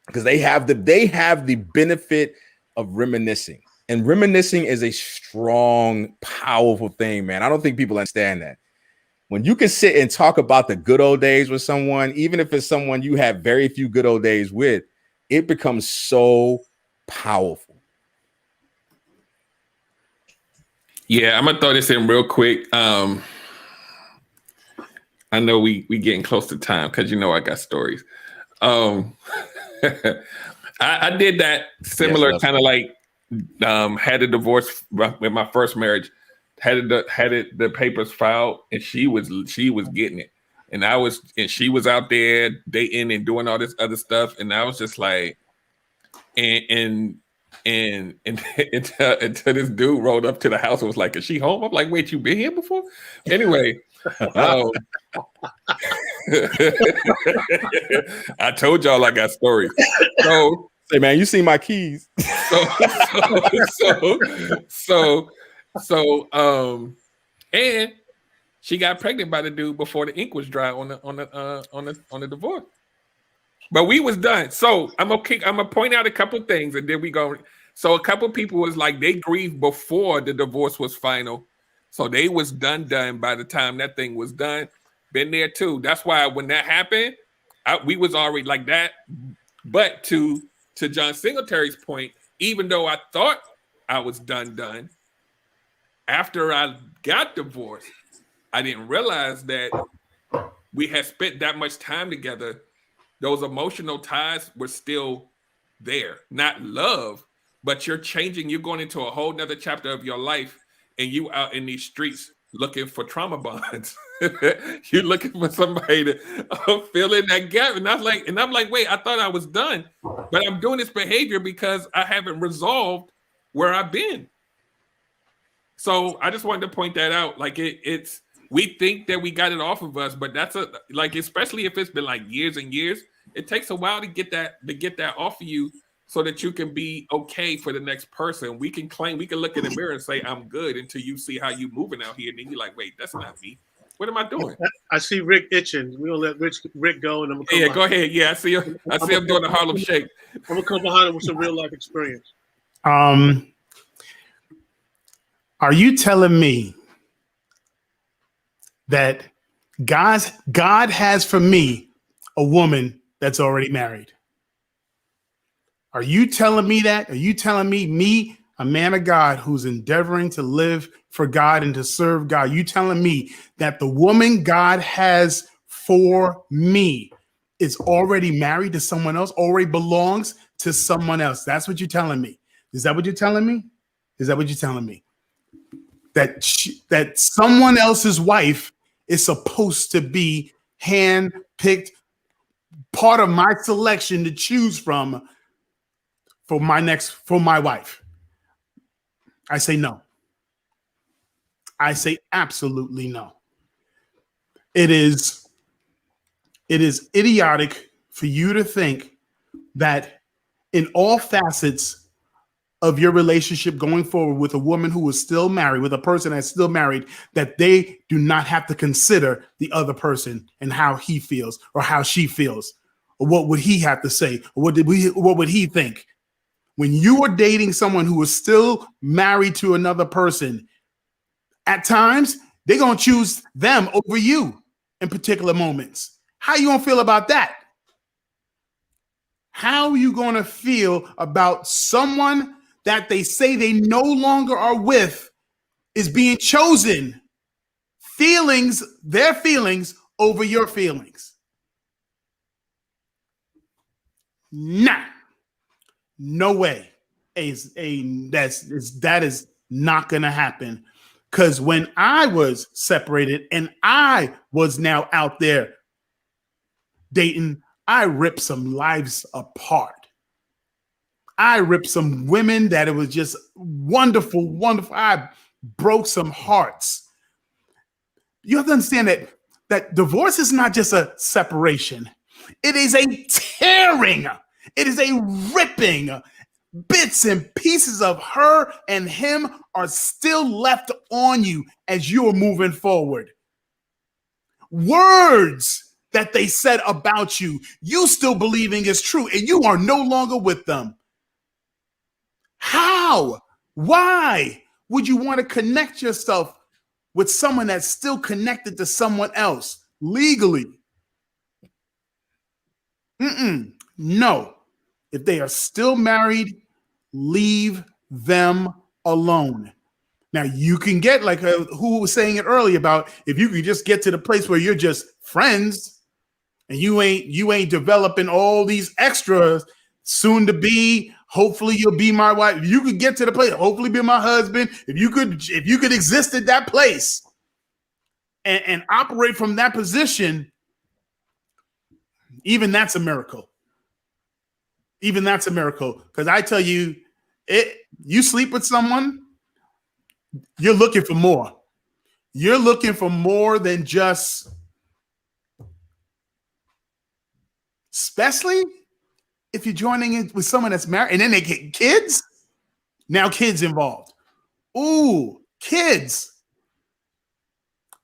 Because they have the benefit of reminiscing. And reminiscing is a strong, powerful thing, man. I don't think people understand that. When you can sit and talk about the good old days with someone, even if it's someone you have very few good old days with, it becomes so powerful. Yeah, I'm gonna throw this in real quick. I know we getting close to time because you know I got stories. I did that similar kind of like had a divorce with my first marriage, had the papers filed, and she was getting it, and she was out there dating and doing all this other stuff, and I was just like, and until this dude rolled up to the house and was like, "Is she home?" I'm like, "Wait, you been here before?" Anyway. I told y'all I got stories. So say, man, you see my keys. And she got pregnant by the dude before the ink was dry on the divorce. But we was done. So I'm gonna point out a couple things and then we go. So a couple people was like they grieved before the divorce was final. So they was done by the time that thing was done. Been there too. That's why when that happened, we was already like that. But to John Singletary's point, even though I thought I was done, after I got divorced, I didn't realize that we had spent that much time together. Those emotional ties were still there. Not love, but you're changing. You're going into a whole nother chapter of your life, and you out in these streets looking for trauma bonds. You're looking for somebody to fill in that gap. And I'm like, wait, I thought I was done, but I'm doing this behavior because I haven't resolved where I've been. So I just wanted to point that out. Like it's we think that we got it off of us, but that's especially if it's been like years and years, it takes a while to get that off of you so that you can be okay for the next person. We can look in the mirror and say, I'm good, until you see how you moving out here. And then you're like, wait, that's not me. What am I doing? I see Rick itching. We're gonna let Rick go, and I'm gonna come go ahead. Yeah, I see him doing the Harlem Shake. I'm gonna come behind him with some real life experience. Are you telling me that God has for me a woman that's already married? Are you telling me that? Are you telling me, a man of God who's endeavoring to live for God and to serve God, you telling me that the woman God has for me is already married to someone else, already belongs to someone else? That's what you're telling me. Is that what you're telling me? Is that what you're telling me? That someone else's wife is supposed to be hand-picked, part of my selection to choose from for my wife? I say no. I say absolutely no. It is idiotic for you to think that in all facets of your relationship going forward with a woman who is still married, with a person that's still married, that they do not have to consider the other person and how he feels or how she feels. Or what would he have to say? Or what would he think? When you are dating someone who is still married to another person, at times they're gonna choose them over you in particular moments. How you gonna feel about that? How are you gonna feel about someone that they say they no longer are with is being chosen? Their feelings over your feelings. Nah, no way. That is not gonna happen. Because when I was separated and I was now out there dating, I ripped some lives apart. I ripped some women that it was just wonderful, wonderful. I broke some hearts. You have to understand that divorce is not just a separation. It is a tearing. It is a ripping. Bits and pieces of her and him are still left on you as you are moving forward. Words that they said about you, you still believing is true, and you are no longer with them. How? Why would you want to connect yourself with someone that's still connected to someone else legally? No. If they are still married, leave them alone. Now you can get like who was saying it earlier about if you can just get to the place where you're just friends and you ain't developing all these extras soon to be. Hopefully you'll be my wife. If you could get to the place, hopefully be my husband. If you could exist at that place and operate from that position, even that's a miracle. Even that's a miracle. Because I tell you, you sleep with someone, you're looking for more. You're looking for more than just, especially if you're joining in with someone that's married and then they get kids. Now kids involved. Ooh, kids.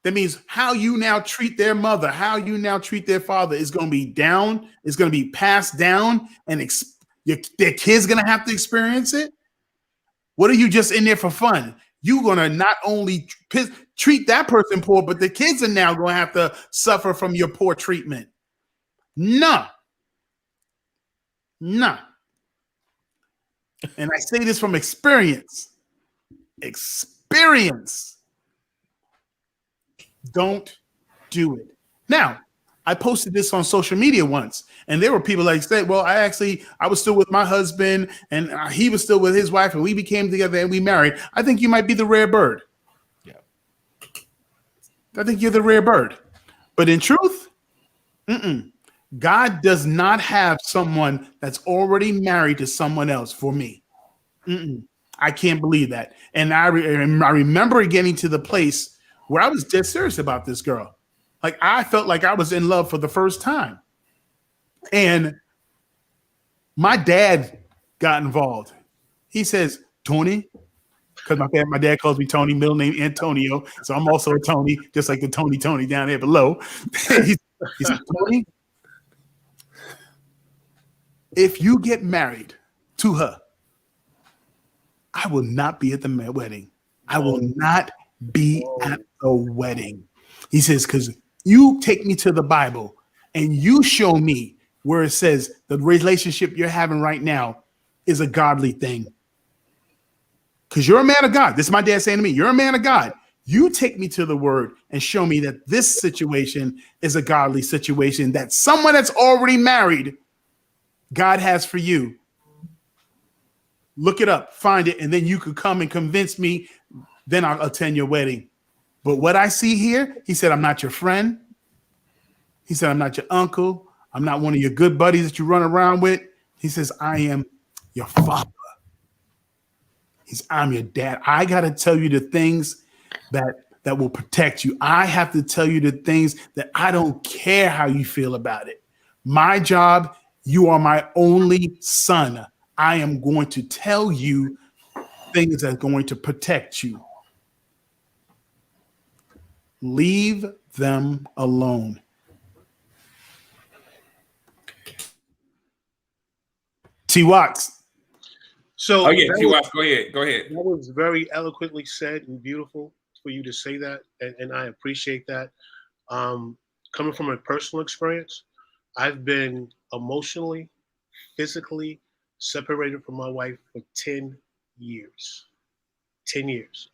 That means how you now treat their mother, how you now treat their father is going to be down. It's going to be passed down, and their kid's going to have to experience it. What are you just in there for fun? You're going to not only treat that person poor, but the kids are now going to have to suffer from your poor treatment. No. And I say this from experience. Don't do it. Now, I posted this on social media once, and there were people like said, well, I was still with my husband and he was still with his wife and we became together and we married. I think you might be the rare bird. Yeah. I think you're the rare bird. But in truth, God does not have someone that's already married to someone else for me. I can't believe that. And I remember getting to the place where I was dead serious about this girl. Like I felt like I was in love for the first time. And my dad got involved. He says, Tony, because my dad calls me Tony, middle name Antonio. So I'm also a Tony, just like the Tony down there below. he said, Tony, if you get married to her, I will not be at the wedding. I will not be at the wedding. He says, because you take me to the Bible and you show me where it says the relationship you're having right now is a godly thing. Because you're a man of God. This is my dad saying to me, you're a man of God. You take me to the word and show me that this situation is a godly situation, that someone that's already married, God has for you. Look it up, find it, and then you could come and convince me. Then I'll attend your wedding. But what I see here, he said, I'm not your friend. He said, I'm not your uncle. I'm not one of your good buddies that you run around with. He says, I am your father. I'm your dad. I got to tell you the things that will protect you. I have to tell you the things that I don't care how you feel about it. My job, you are my only son. I am going to tell you things that are going to protect you. Leave them alone. T. Watts. So Oh yeah, that T. was- Watts, go ahead. Go ahead. That was very eloquently said and beautiful for you to say that, and I appreciate that. Coming from a personal experience, I've been emotionally, physically separated from my wife for 10 years. 10 years.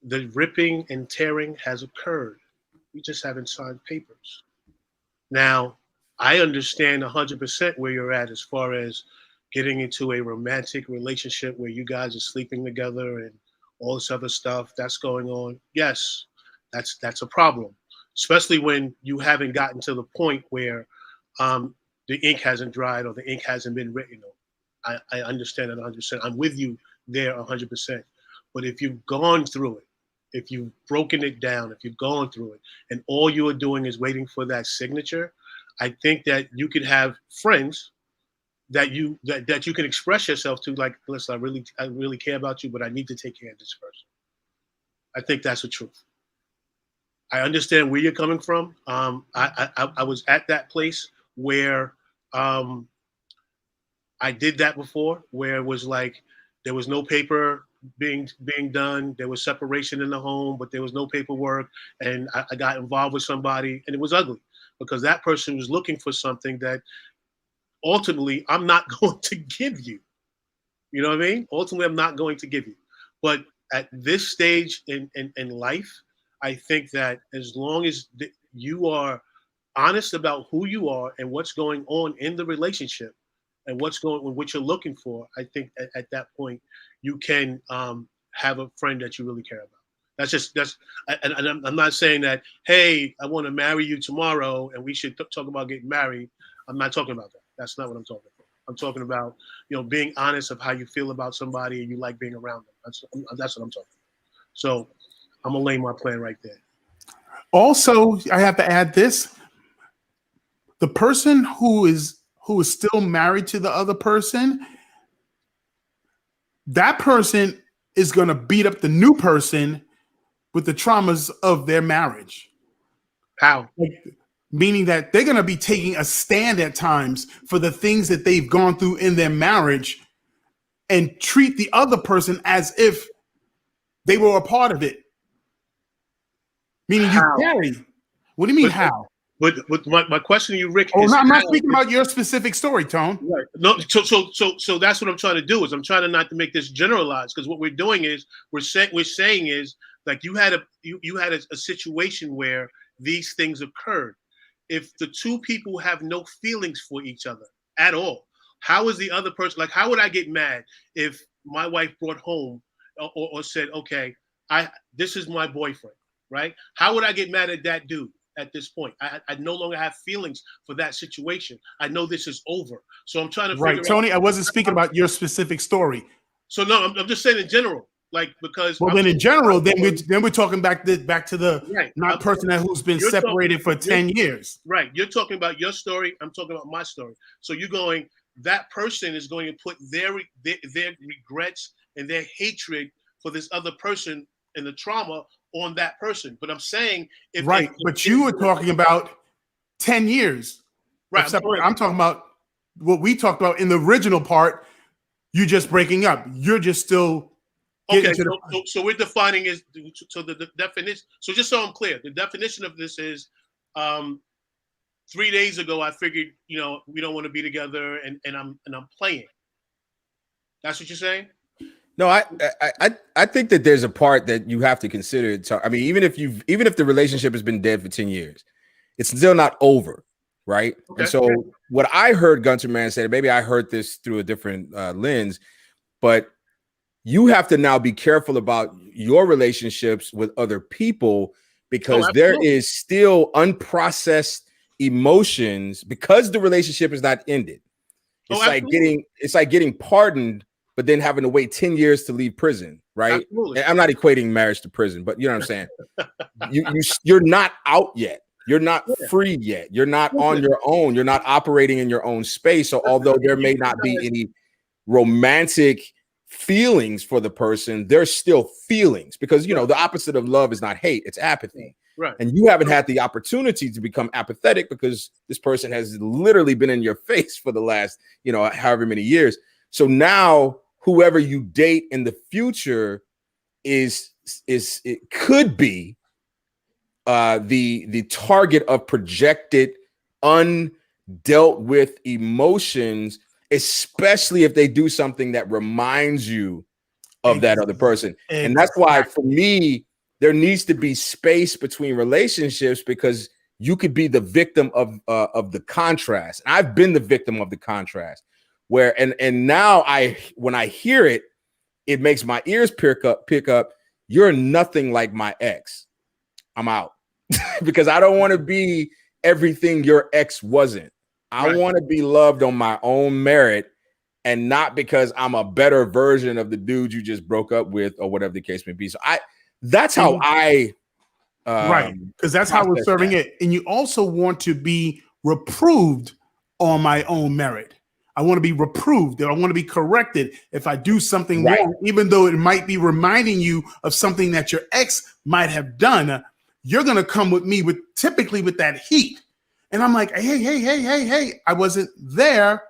The ripping and tearing has occurred. We just haven't signed papers. Now, I understand 100% where you're at as far as getting into a romantic relationship where you guys are sleeping together and all this other stuff that's going on. Yes, that's a problem, especially when you haven't gotten to the point where the ink hasn't dried or the ink hasn't been written on. I understand it 100%. I'm with you there 100%. But if you've gone through it, if you've broken it down, if you've gone through it, and all you are doing is waiting for that signature, I think that you could have friends that you can express yourself to, like, listen, I really care about you, but I need to take care of this person. I think that's the truth. I understand where you're coming from. I was at that place where I did that before, where it was like there was no paper being done. There was separation in the home, but there was no paperwork, and I got involved with somebody, and it was ugly because that person was looking for something that ultimately I'm not going to give you. You know what I mean? Ultimately, I'm not going to give you. But at this stage in life, I think that as long as you are honest about who you are and what's going on in the relationship and what you're looking for, I think at that point you can have a friend that you really care about. I'm not saying that, hey, I want to marry you tomorrow and we should talk about getting married. I'm not talking about that. That's not what I'm talking about. I'm talking about, being honest of how you feel about somebody and you like being around them. That's what I'm talking about. So I'm gonna lay my plan right there. Also, I have to add this: the person who is still married to the other person, that person is going to beat up the new person with the traumas of their marriage. How? Meaning that they're going to be taking a stand at times for the things that they've gone through in their marriage and treat the other person as if they were a part of it. Meaning you carry. What do you mean how? But my question to you, Rick, is I'm not speaking about your specific story, Tone. Right. No, so that's what I'm trying to do. Is I'm trying not to make this generalized, because what we're doing is we're saying is like you had a situation where these things occurred. If the two people have no feelings for each other at all, how is the other person, like, how would I get mad if my wife brought home or said, okay, this is my boyfriend, right? How would I get mad at that dude at this point? I no longer have feelings for that situation. I know this is over. So I'm trying to figure out. Tony, I wasn't speaking about your specific story. So no, I'm just saying in general. Like, because then in general, then we're talking back to the right. person who's been separated for 10 years. Right. You're talking about your story. I'm talking about my story. So you're going, that person is going to put their regrets and their hatred for this other person and the trauma on that person. But I'm saying but you were talking about 10 years. Right. I'm talking about what we talked about in the original part. You just breaking up. You're just still. Okay, so we're defining the definition. So just so I'm clear, the definition of this is 3 days ago I figured, we don't want to be together and I'm playing. That's what you're saying? No, I think that there's a part that you have to consider. I mean, even if the relationship has been dead for 10 years, it's still not over, right? Okay. And so what I heard Gunter Man say, maybe I heard this through a different lens, but you have to now be careful about your relationships with other people because there is still unprocessed emotions because the relationship is not ended. It's like getting pardoned, but then having to wait 10 years to leave prison, right? Absolutely. And I'm not equating marriage to prison, but you know what I'm saying? You're not out yet. You're not free yet. You're not on your own. You're not operating in your own space. So although there may not be any romantic feelings for the person, there's still feelings because the opposite of love is not hate, it's apathy. Right. And you haven't had the opportunity to become apathetic because this person has literally been in your face for the last, however many years. So now whoever you date in the future is it could be the target of projected undealt with emotions, especially if they do something that reminds you of that other person. And that's why for me, there needs to be space between relationships, because you could be the victim of the contrast. And I've been the victim of the contrast where, and now when I hear it, it makes my ears pick up. You're nothing like my ex. I'm out. Because I don't want to be everything your ex wasn't. I want to be loved on my own merit, and not because I'm a better version of the dude you just broke up with or whatever the case may be. So that's how I right, because that's how we're serving it. And you also want to be reproved on my own merit. I want to be reproved. I want to be corrected if I do something wrong, even though it might be reminding you of something that your ex might have done. You're going to come with me typically with that heat. And I'm like, hey, I wasn't there.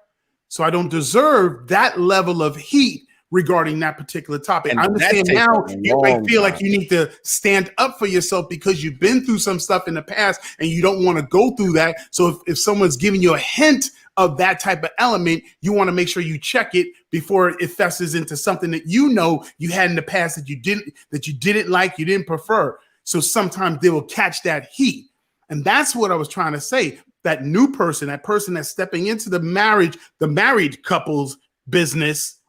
So I don't deserve that level of heat regarding that particular topic. And I understand now you might feel like you need to stand up for yourself because you've been through some stuff in the past and you don't want to go through that. So if someone's giving you a hint of that type of element, you want to make sure you check it before it festers into something that you had in the past that you didn't like, you didn't prefer. So sometimes they will catch that heat. And that's what I was trying to say. That new person, that person that's stepping into the married couple's business,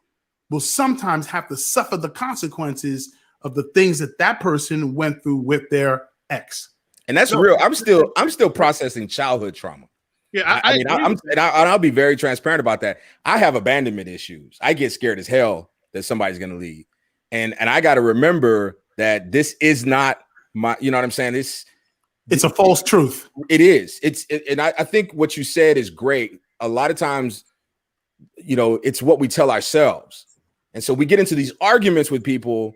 will sometimes have to suffer the consequences of the things that person went through with their ex. And that's real. I'm still processing childhood trauma. Yeah, I'll be very transparent about that. I have abandonment issues. I get scared as hell that somebody's going to leave. And I got to remember that this is not my, you know what I'm saying? It's a false truth. It is. And I think what you said is great. A lot of times, it's what we tell ourselves. And so we get into these arguments with people,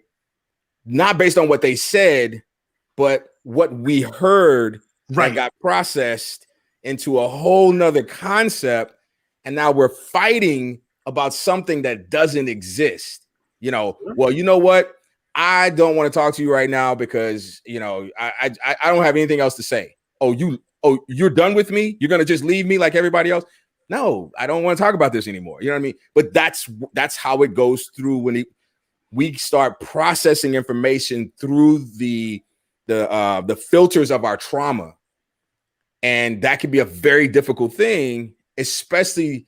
not based on what they said, but what we heard that got processed into a whole nother concept. And now we're fighting about something that doesn't exist. Well, you know what? I don't want to talk to you right now because, I don't have anything else to say. You're done with me? You're going to just leave me like everybody else? No, I don't want to talk about this anymore. You know what I mean? But that's how it goes through when we start processing information through the filters of our trauma. And that can be a very difficult thing, especially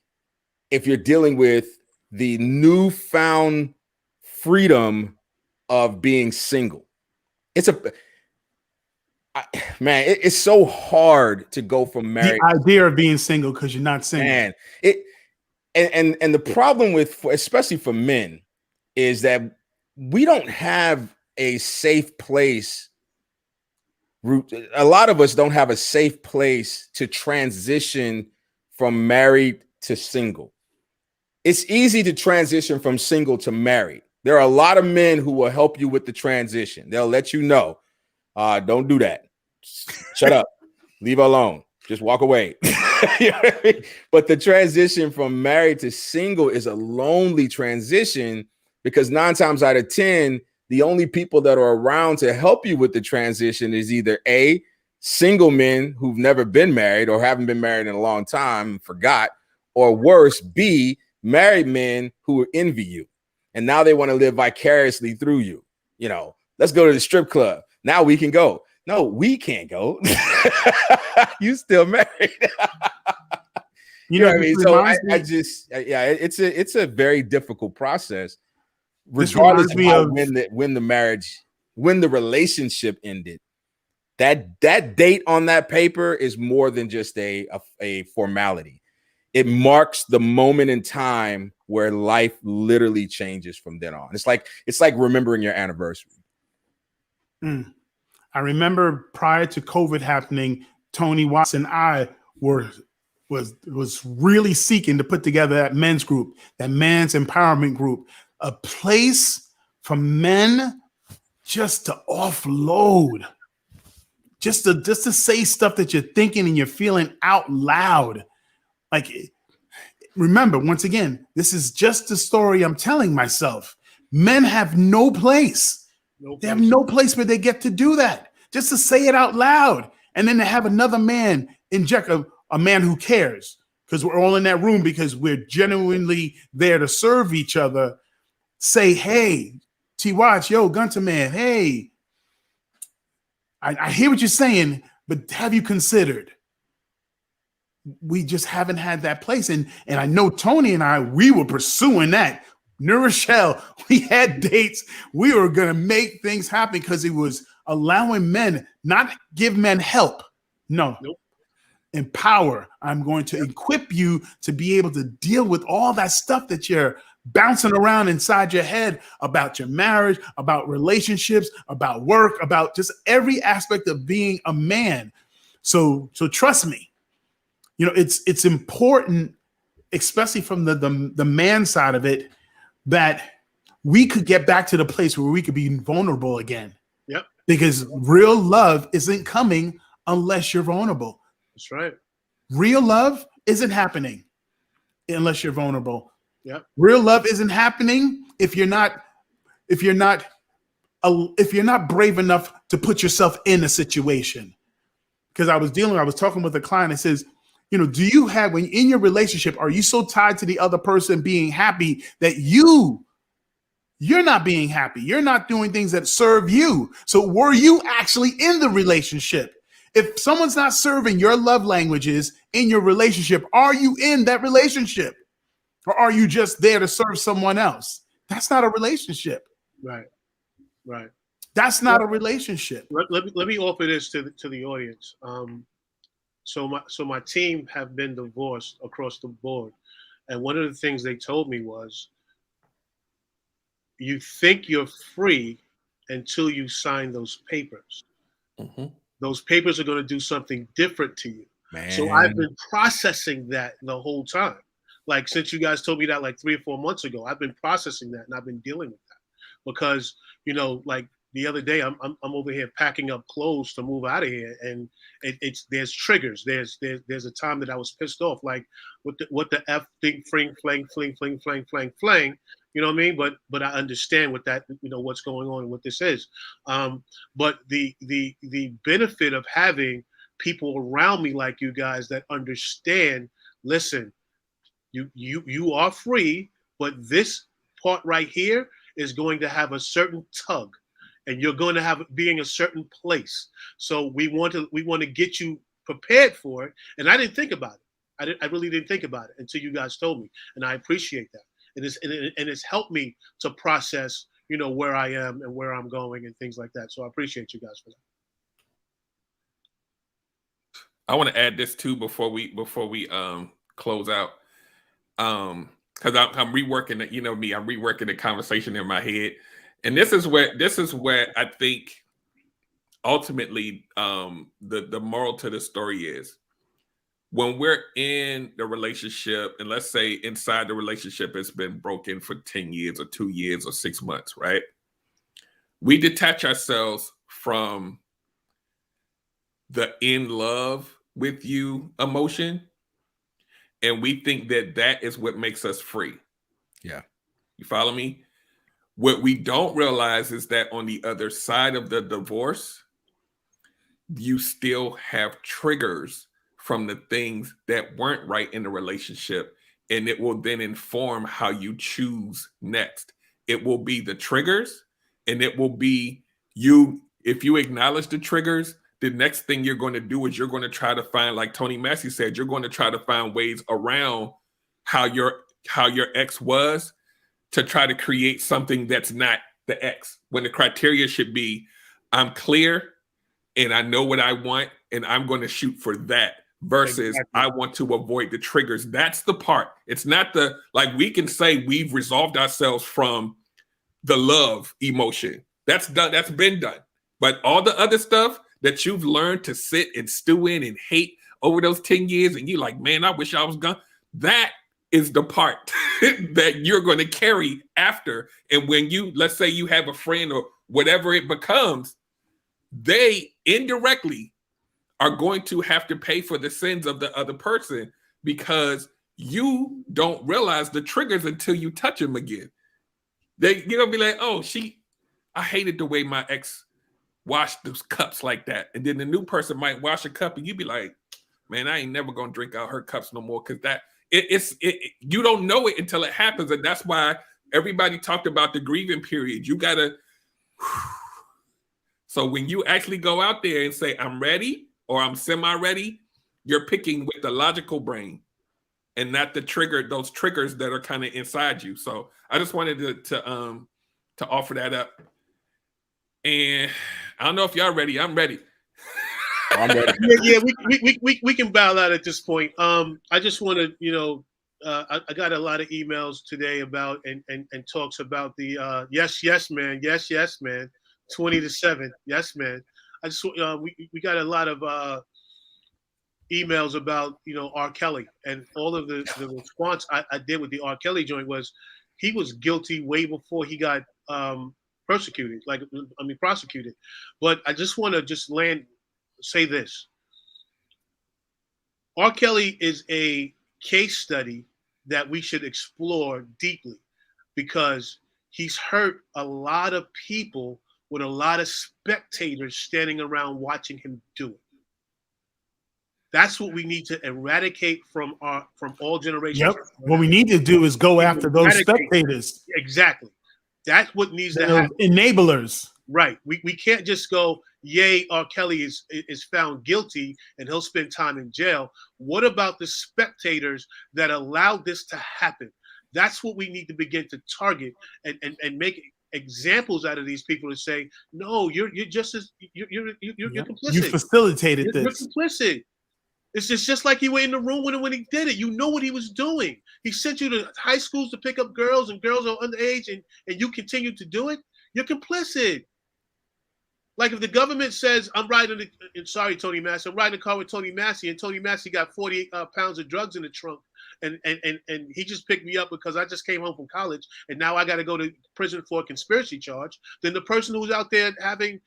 if you're dealing with the newfound freedom of being single. It's so hard to go from married. The idea of being single because you're not single. Man, and the problem with, especially for men, is that we don't have a safe place. A lot of us don't have a safe place to transition from married to single. It's easy to transition from single to married. There are a lot of men who will help you with the transition. They'll let you know, don't do that. Shut up. Leave her alone. Just walk away. You know what I mean? But the transition from married to single is a lonely transition because 9 times out of 10, the only people that are around to help you with the transition is either A, single men who've never been married or haven't been married in a long time and forgot, or worse, B, married men who envy you. And now they want to live vicariously through you. Let's go to the strip club. Now we can go. No, we can't go. You still married. You know what I mean? So it's a very difficult process, regardless of when the relationship ended. That date on that paper is more than just a formality. It marks the moment in time where life literally changes from then on. It's like remembering your anniversary. I remember prior to COVID happening, Tony Watts and I was really seeking to put together that men's group, that men's empowerment group, a place for men just to offload, just to say stuff that you're thinking and you're feeling out loud. Like, remember, once again, this is just the story I'm telling myself. Men have no place. They have no place where they get to do that. Just to say it out loud. And then to have another man inject a man who cares, because we're all in that room because we're genuinely there to serve each other. Say, hey, T-Watch, yo, Gunter Man, hey, I hear what you're saying, but have you considered? We just haven't had that place. And I know Tony and I, we were pursuing that. New Rochelle, we had dates. We were going to make things happen because it was allowing men, not give men help. No. Nope. Empower. I'm going to equip you to be able to deal with all that stuff that you're bouncing around inside your head about your marriage, about relationships, about work, about just every aspect of being a man. So trust me, you know, it's important, especially from the man side of it, that we could get back to the place where we could be vulnerable again. Yep. Because real love isn't coming unless you're vulnerable. That's right. Real love isn't happening unless you're vulnerable. Yep. Real love isn't happening if you're not brave enough to put yourself in a situation. Because I was talking with a client that says, you know, do you have, when in your relationship, are you so tied to the other person being happy that you're not being happy? You're not doing things that serve you. So were you actually in the relationship? If someone's not serving your love languages in your relationship, are you in that relationship? Or are you just there to serve someone else? That's not a relationship. Right. Right. That's not a relationship. Let me offer this to the audience. So my team have been divorced across the board, and one of the things they told me was, you think you're free until you sign those papers. Mm-hmm. Those papers are going to do something different to you. Man. So I've been processing that the whole time. Like, since you guys told me that like 3 or 4 months ago, I've been processing that, and I've been dealing with that because, you know, like the other day, I'm over here packing up clothes to move out of here, and there's triggers. There's a time that I was pissed off, like what the F thing, fling, fling. You know what I mean? But I understand what that, you know, what's going on and what this is. But the benefit of having people around me like you guys that understand. Listen, you are free, but this part right here is going to have a certain tug. And you're going to have being a certain place. So we want to get you prepared for it. And I didn't think about it. I really didn't think about it until you guys told me. And I appreciate that. And it's helped me to process, you know, where I am and where I'm going and things like that. So I appreciate you guys for that. I want to add this too before we close out. Because I'm reworking it. You know me, I'm reworking the conversation in my head. And this is where I think ultimately the moral to the story is, when we're in the relationship, and let's say inside the relationship it's been broken for 10 years or 2 years or 6 months, right? We detach ourselves from the in love with you emotion, and we think that is what makes us free. Yeah. You follow me? What we don't realize is that on the other side of the divorce, you still have triggers from the things that weren't right in the relationship, and it will then inform how you choose next. It will be the triggers, and it will be you. If you acknowledge the triggers, the next thing you're going to do is you're going to try to find, like Tony Massey said, you're going to try to find ways around how your ex was, to try to create something that's not the X, when the criteria should be, I'm clear and I know what I want and I'm going to shoot for that, versus exactly. I want to avoid the triggers. That's the part. It's not the, like, we can say we've resolved ourselves from the love emotion. That's done. That's been done. But all the other stuff that you've learned to sit and stew in and hate over those 10 years, and you're like, man, I wish I was gone. That is the part that you're going to carry after. And when you, let's say you have a friend or whatever it becomes, they indirectly are going to have to pay for the sins of the other person because you don't realize the triggers until you touch them again. You're gonna be like, oh, I hated the way my ex washed those cups like that. And then the new person might wash a cup and you be like, man, I ain't never gonna drink out her cups no more. Cause you don't know it until it happens. And that's why everybody talked about the grieving period. You gotta, so when you actually go out there and say, I'm ready or I'm semi-ready, you're picking with the logical brain and not those triggers that are kind of inside you. So I just wanted to offer that up. And I don't know if y'all ready. I'm ready. I'm ready. Yeah, we can bow out at this point. I just want to, I got a lot of emails today about and talks about the yes man, 20-7, yes man. I just we got a lot of emails about R. Kelly, and all of the response I did with the R. Kelly joint was he was guilty way before he got prosecuted. But I just want to say this. R. Kelly is a case study that we should explore deeply because he's hurt a lot of people with a lot of spectators standing around watching him do it. That's what we need to eradicate from all generations. Yep. What we need to do is go after those spectators. Exactly. That's what needs to happen. Enablers. Right. We can't just go, yay, R. Kelly is found guilty and he'll spend time in jail. What about the spectators that allowed this to happen? That's what we need to begin to target and make examples out of these people to say, no, you're complicit. You facilitated this. You're complicit. It's just like you were in the room when he did it. You know what he was doing. He sent you to high schools to pick up girls, and girls are underage, and you continue to do it. You're complicit. Like if the government says, I'm riding Tony Massey, I'm riding a car with Tony Massey, and Tony Massey got 48 pounds of drugs in the trunk, and he just picked me up because I just came home from college, and now I got to go to prison for a conspiracy charge, then the person who's out there having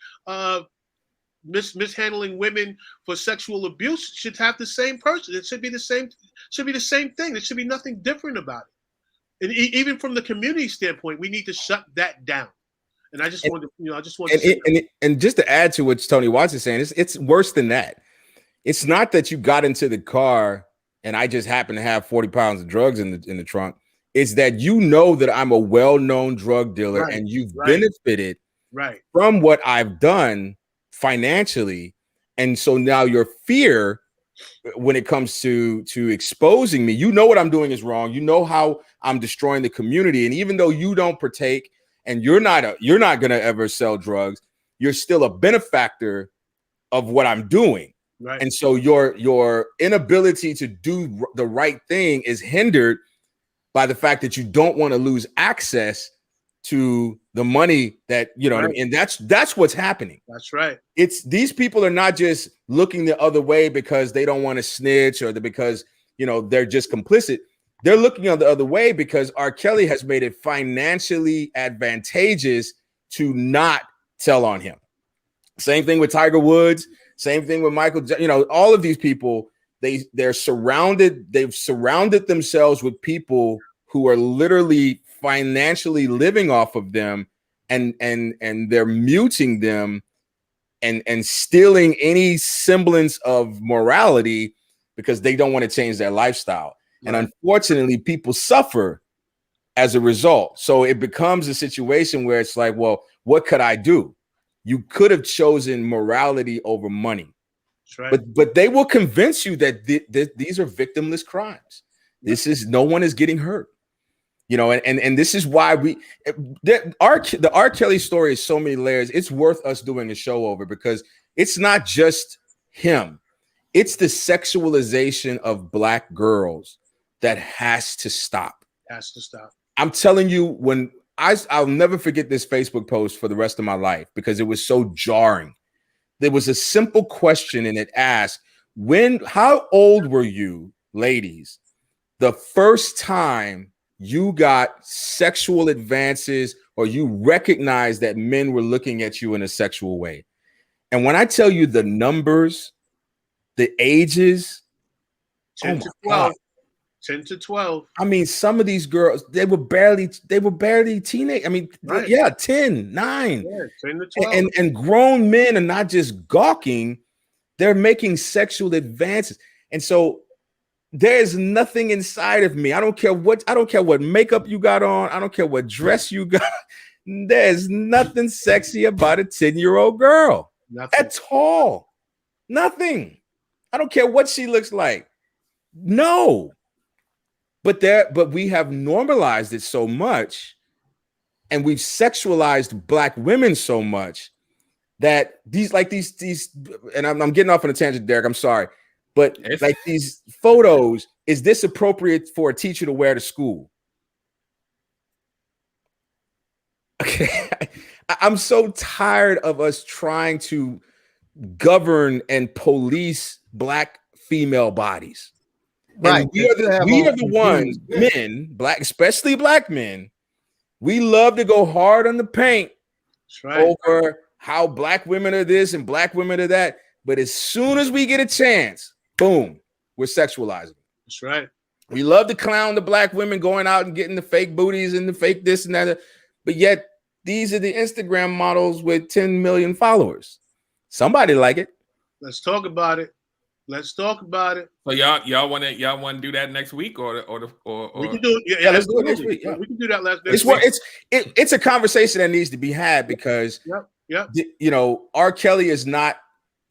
mishandling women for sexual abuse should have the same person. It should be the same thing. There should be nothing different about it. And even from the community standpoint, we need to shut that down. And I just wanted to, and just to add to what Tony Watts is saying, it's worse than that. It's not that you got into the car and I just happen to have 40 pounds of drugs in the trunk. It's that you know that I'm a well-known drug dealer and you've benefited from what I've done financially, and so now your fear when it comes to exposing me, you know what I'm doing is wrong, you know how I'm destroying the community, and even though you don't partake and you're not gonna ever sell drugs, you're still a benefactor of what I'm doing, and so your inability to do the right thing is hindered by the fact that you don't want to lose access to the money that what I mean? And that's what's happening. That's right. It's these people are not just looking the other way because they don't want to snitch or because they're just complicit. They're looking the other way because R. Kelly has made it financially advantageous to not tell on him. Same thing with Tiger Woods. Same thing with Michael. All of these people, they've surrounded themselves with people who are literally financially living off of them, and they're muting them and stealing any semblance of morality because they don't want to change their lifestyle. And unfortunately, people suffer as a result. So it becomes a situation where it's like, well, what could I do? You could have chosen morality over money. That's right. But they will convince you that these are victimless crimes. This is no one is getting hurt. And this is why the R. Kelly story is so many layers. It's worth us doing a show over because it's not just him. It's the sexualization of Black girls that has to stop. Has to stop. I'm telling you, I'll never forget this Facebook post for the rest of my life because it was so jarring. There was a simple question and it asked, how old were you, ladies, the first time you got sexual advances or you recognized that men were looking at you in a sexual way? And when I tell you the numbers the ages. 10 Oh to my 12. God. 10 to 12. I mean, some of these girls, they were barely teenage. I mean, Right. yeah, 10, 9. Yeah, 10 to 12. And grown men are not just gawking, they're making sexual advances. And so there is nothing inside of me. I don't care what makeup you got on. I don't care what dress you got. There's nothing sexy about a 10-year-old girl. Nothing. At all. Nothing. I don't care what she looks like. No. But we have normalized it so much, and we've sexualized Black women so much that these, and I'm getting off on a tangent, Derek. I'm sorry, but like these photos, is this appropriate for a teacher to wear to school? Okay, I'm so tired of us trying to govern and police Black female bodies. Right. And we are the ones, men, Black, especially Black men. We love to go hard on the paint over how Black women are this and Black women are that. But as soon as we get a chance, boom, we're sexualizing. That's right. We love to clown the Black women going out and getting the fake booties and the fake this and that. But yet these are the Instagram models with 10 million followers. Somebody like it. Let's talk about it. Let's talk about it. So y'all want to do that next week or we can do it. Yeah, let's do it next week. Yeah. We can do that next week. It's a conversation that needs to be had because you know, R. Kelly is not.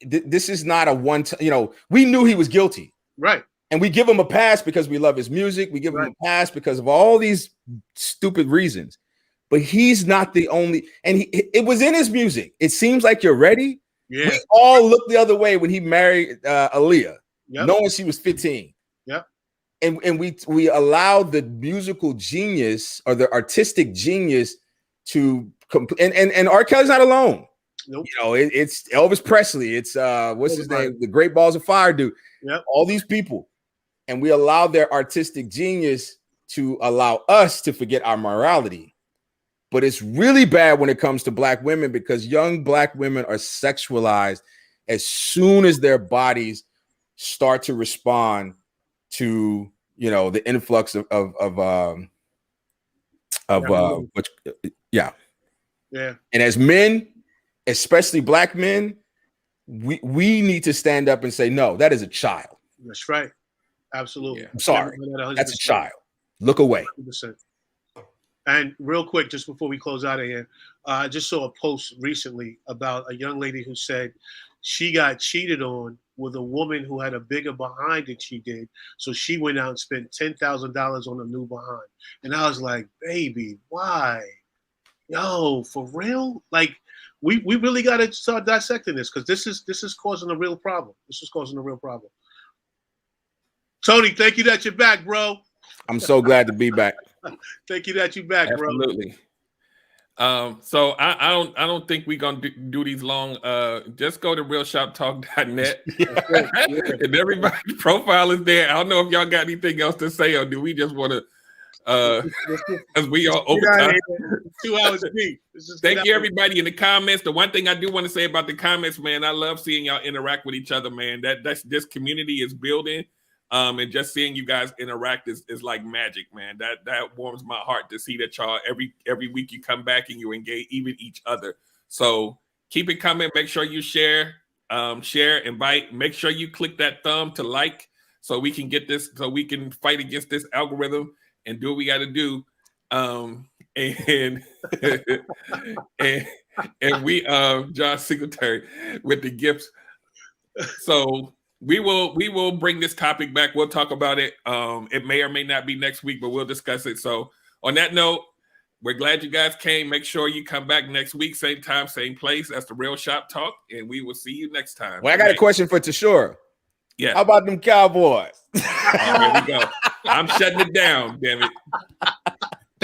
This is not a one time. You know, we knew he was guilty, right? And we give him a pass because we love his music. We give him a pass because of all these stupid reasons. But he's not the only. And it was in his music. It seems like you're ready. Yeah. We all looked the other way when he married Aaliyah, knowing she was 15. Yeah. And we allowed the musical genius or the artistic genius to and R. Kelly's not alone. Nope. You know, it's Elvis Presley. It's what's his name? The Great Balls of Fire dude. Yep. All these people. And we allowed their artistic genius to allow us to forget our morality. But it's really bad when it comes to Black women because young Black women are sexualized as soon as their bodies start to respond to, you know, the influx of yeah. And as men, especially Black men, we need to stand up and say, no, that is a child. That's right. Absolutely. Yeah. I'm sorry. That's a child. Look away. 100%. And real quick, just before we close out of here, I just saw a post recently about a young lady who said she got cheated on with a woman who had a bigger behind than she did. So she went out and spent $10,000 on a new behind. And I was like, baby, why? Yo, for real? Like, we really got to start dissecting this because this is causing a real problem. This is causing a real problem. Tony, thank you that you're back, bro. I'm so glad to be back. Thank you that you're back, Absolutely. So I don't think we're gonna do these long. Just go to realshoptalk.net and everybody's profile is there. I don't know if y'all got anything else to say or do we just want to as we are over time. 2 hours deep. Thank you everybody in the comments. The one thing I do want to say about the comments, man, I love seeing y'all interact with each other, man. That's this community is building. And just seeing you guys interact is like magic, man. That warms my heart to see that y'all every week you come back and you engage even each other. So keep it coming. Make sure you share, invite. Make sure you click that thumb to like so we can get this, so we can fight against this algorithm and do what we got to do. And we John Singletary with the gifts. So we will bring this topic back. We'll talk about it. It may or may not be next week, but we'll discuss it. So on that note, we're glad you guys came. Make sure you come back next week, same time, same place. That's the Real Shop Talk, and we will see you next time. Well, I got a question for Tashura. Yeah. How about them Cowboys? Here we go. I'm shutting it down, damn it.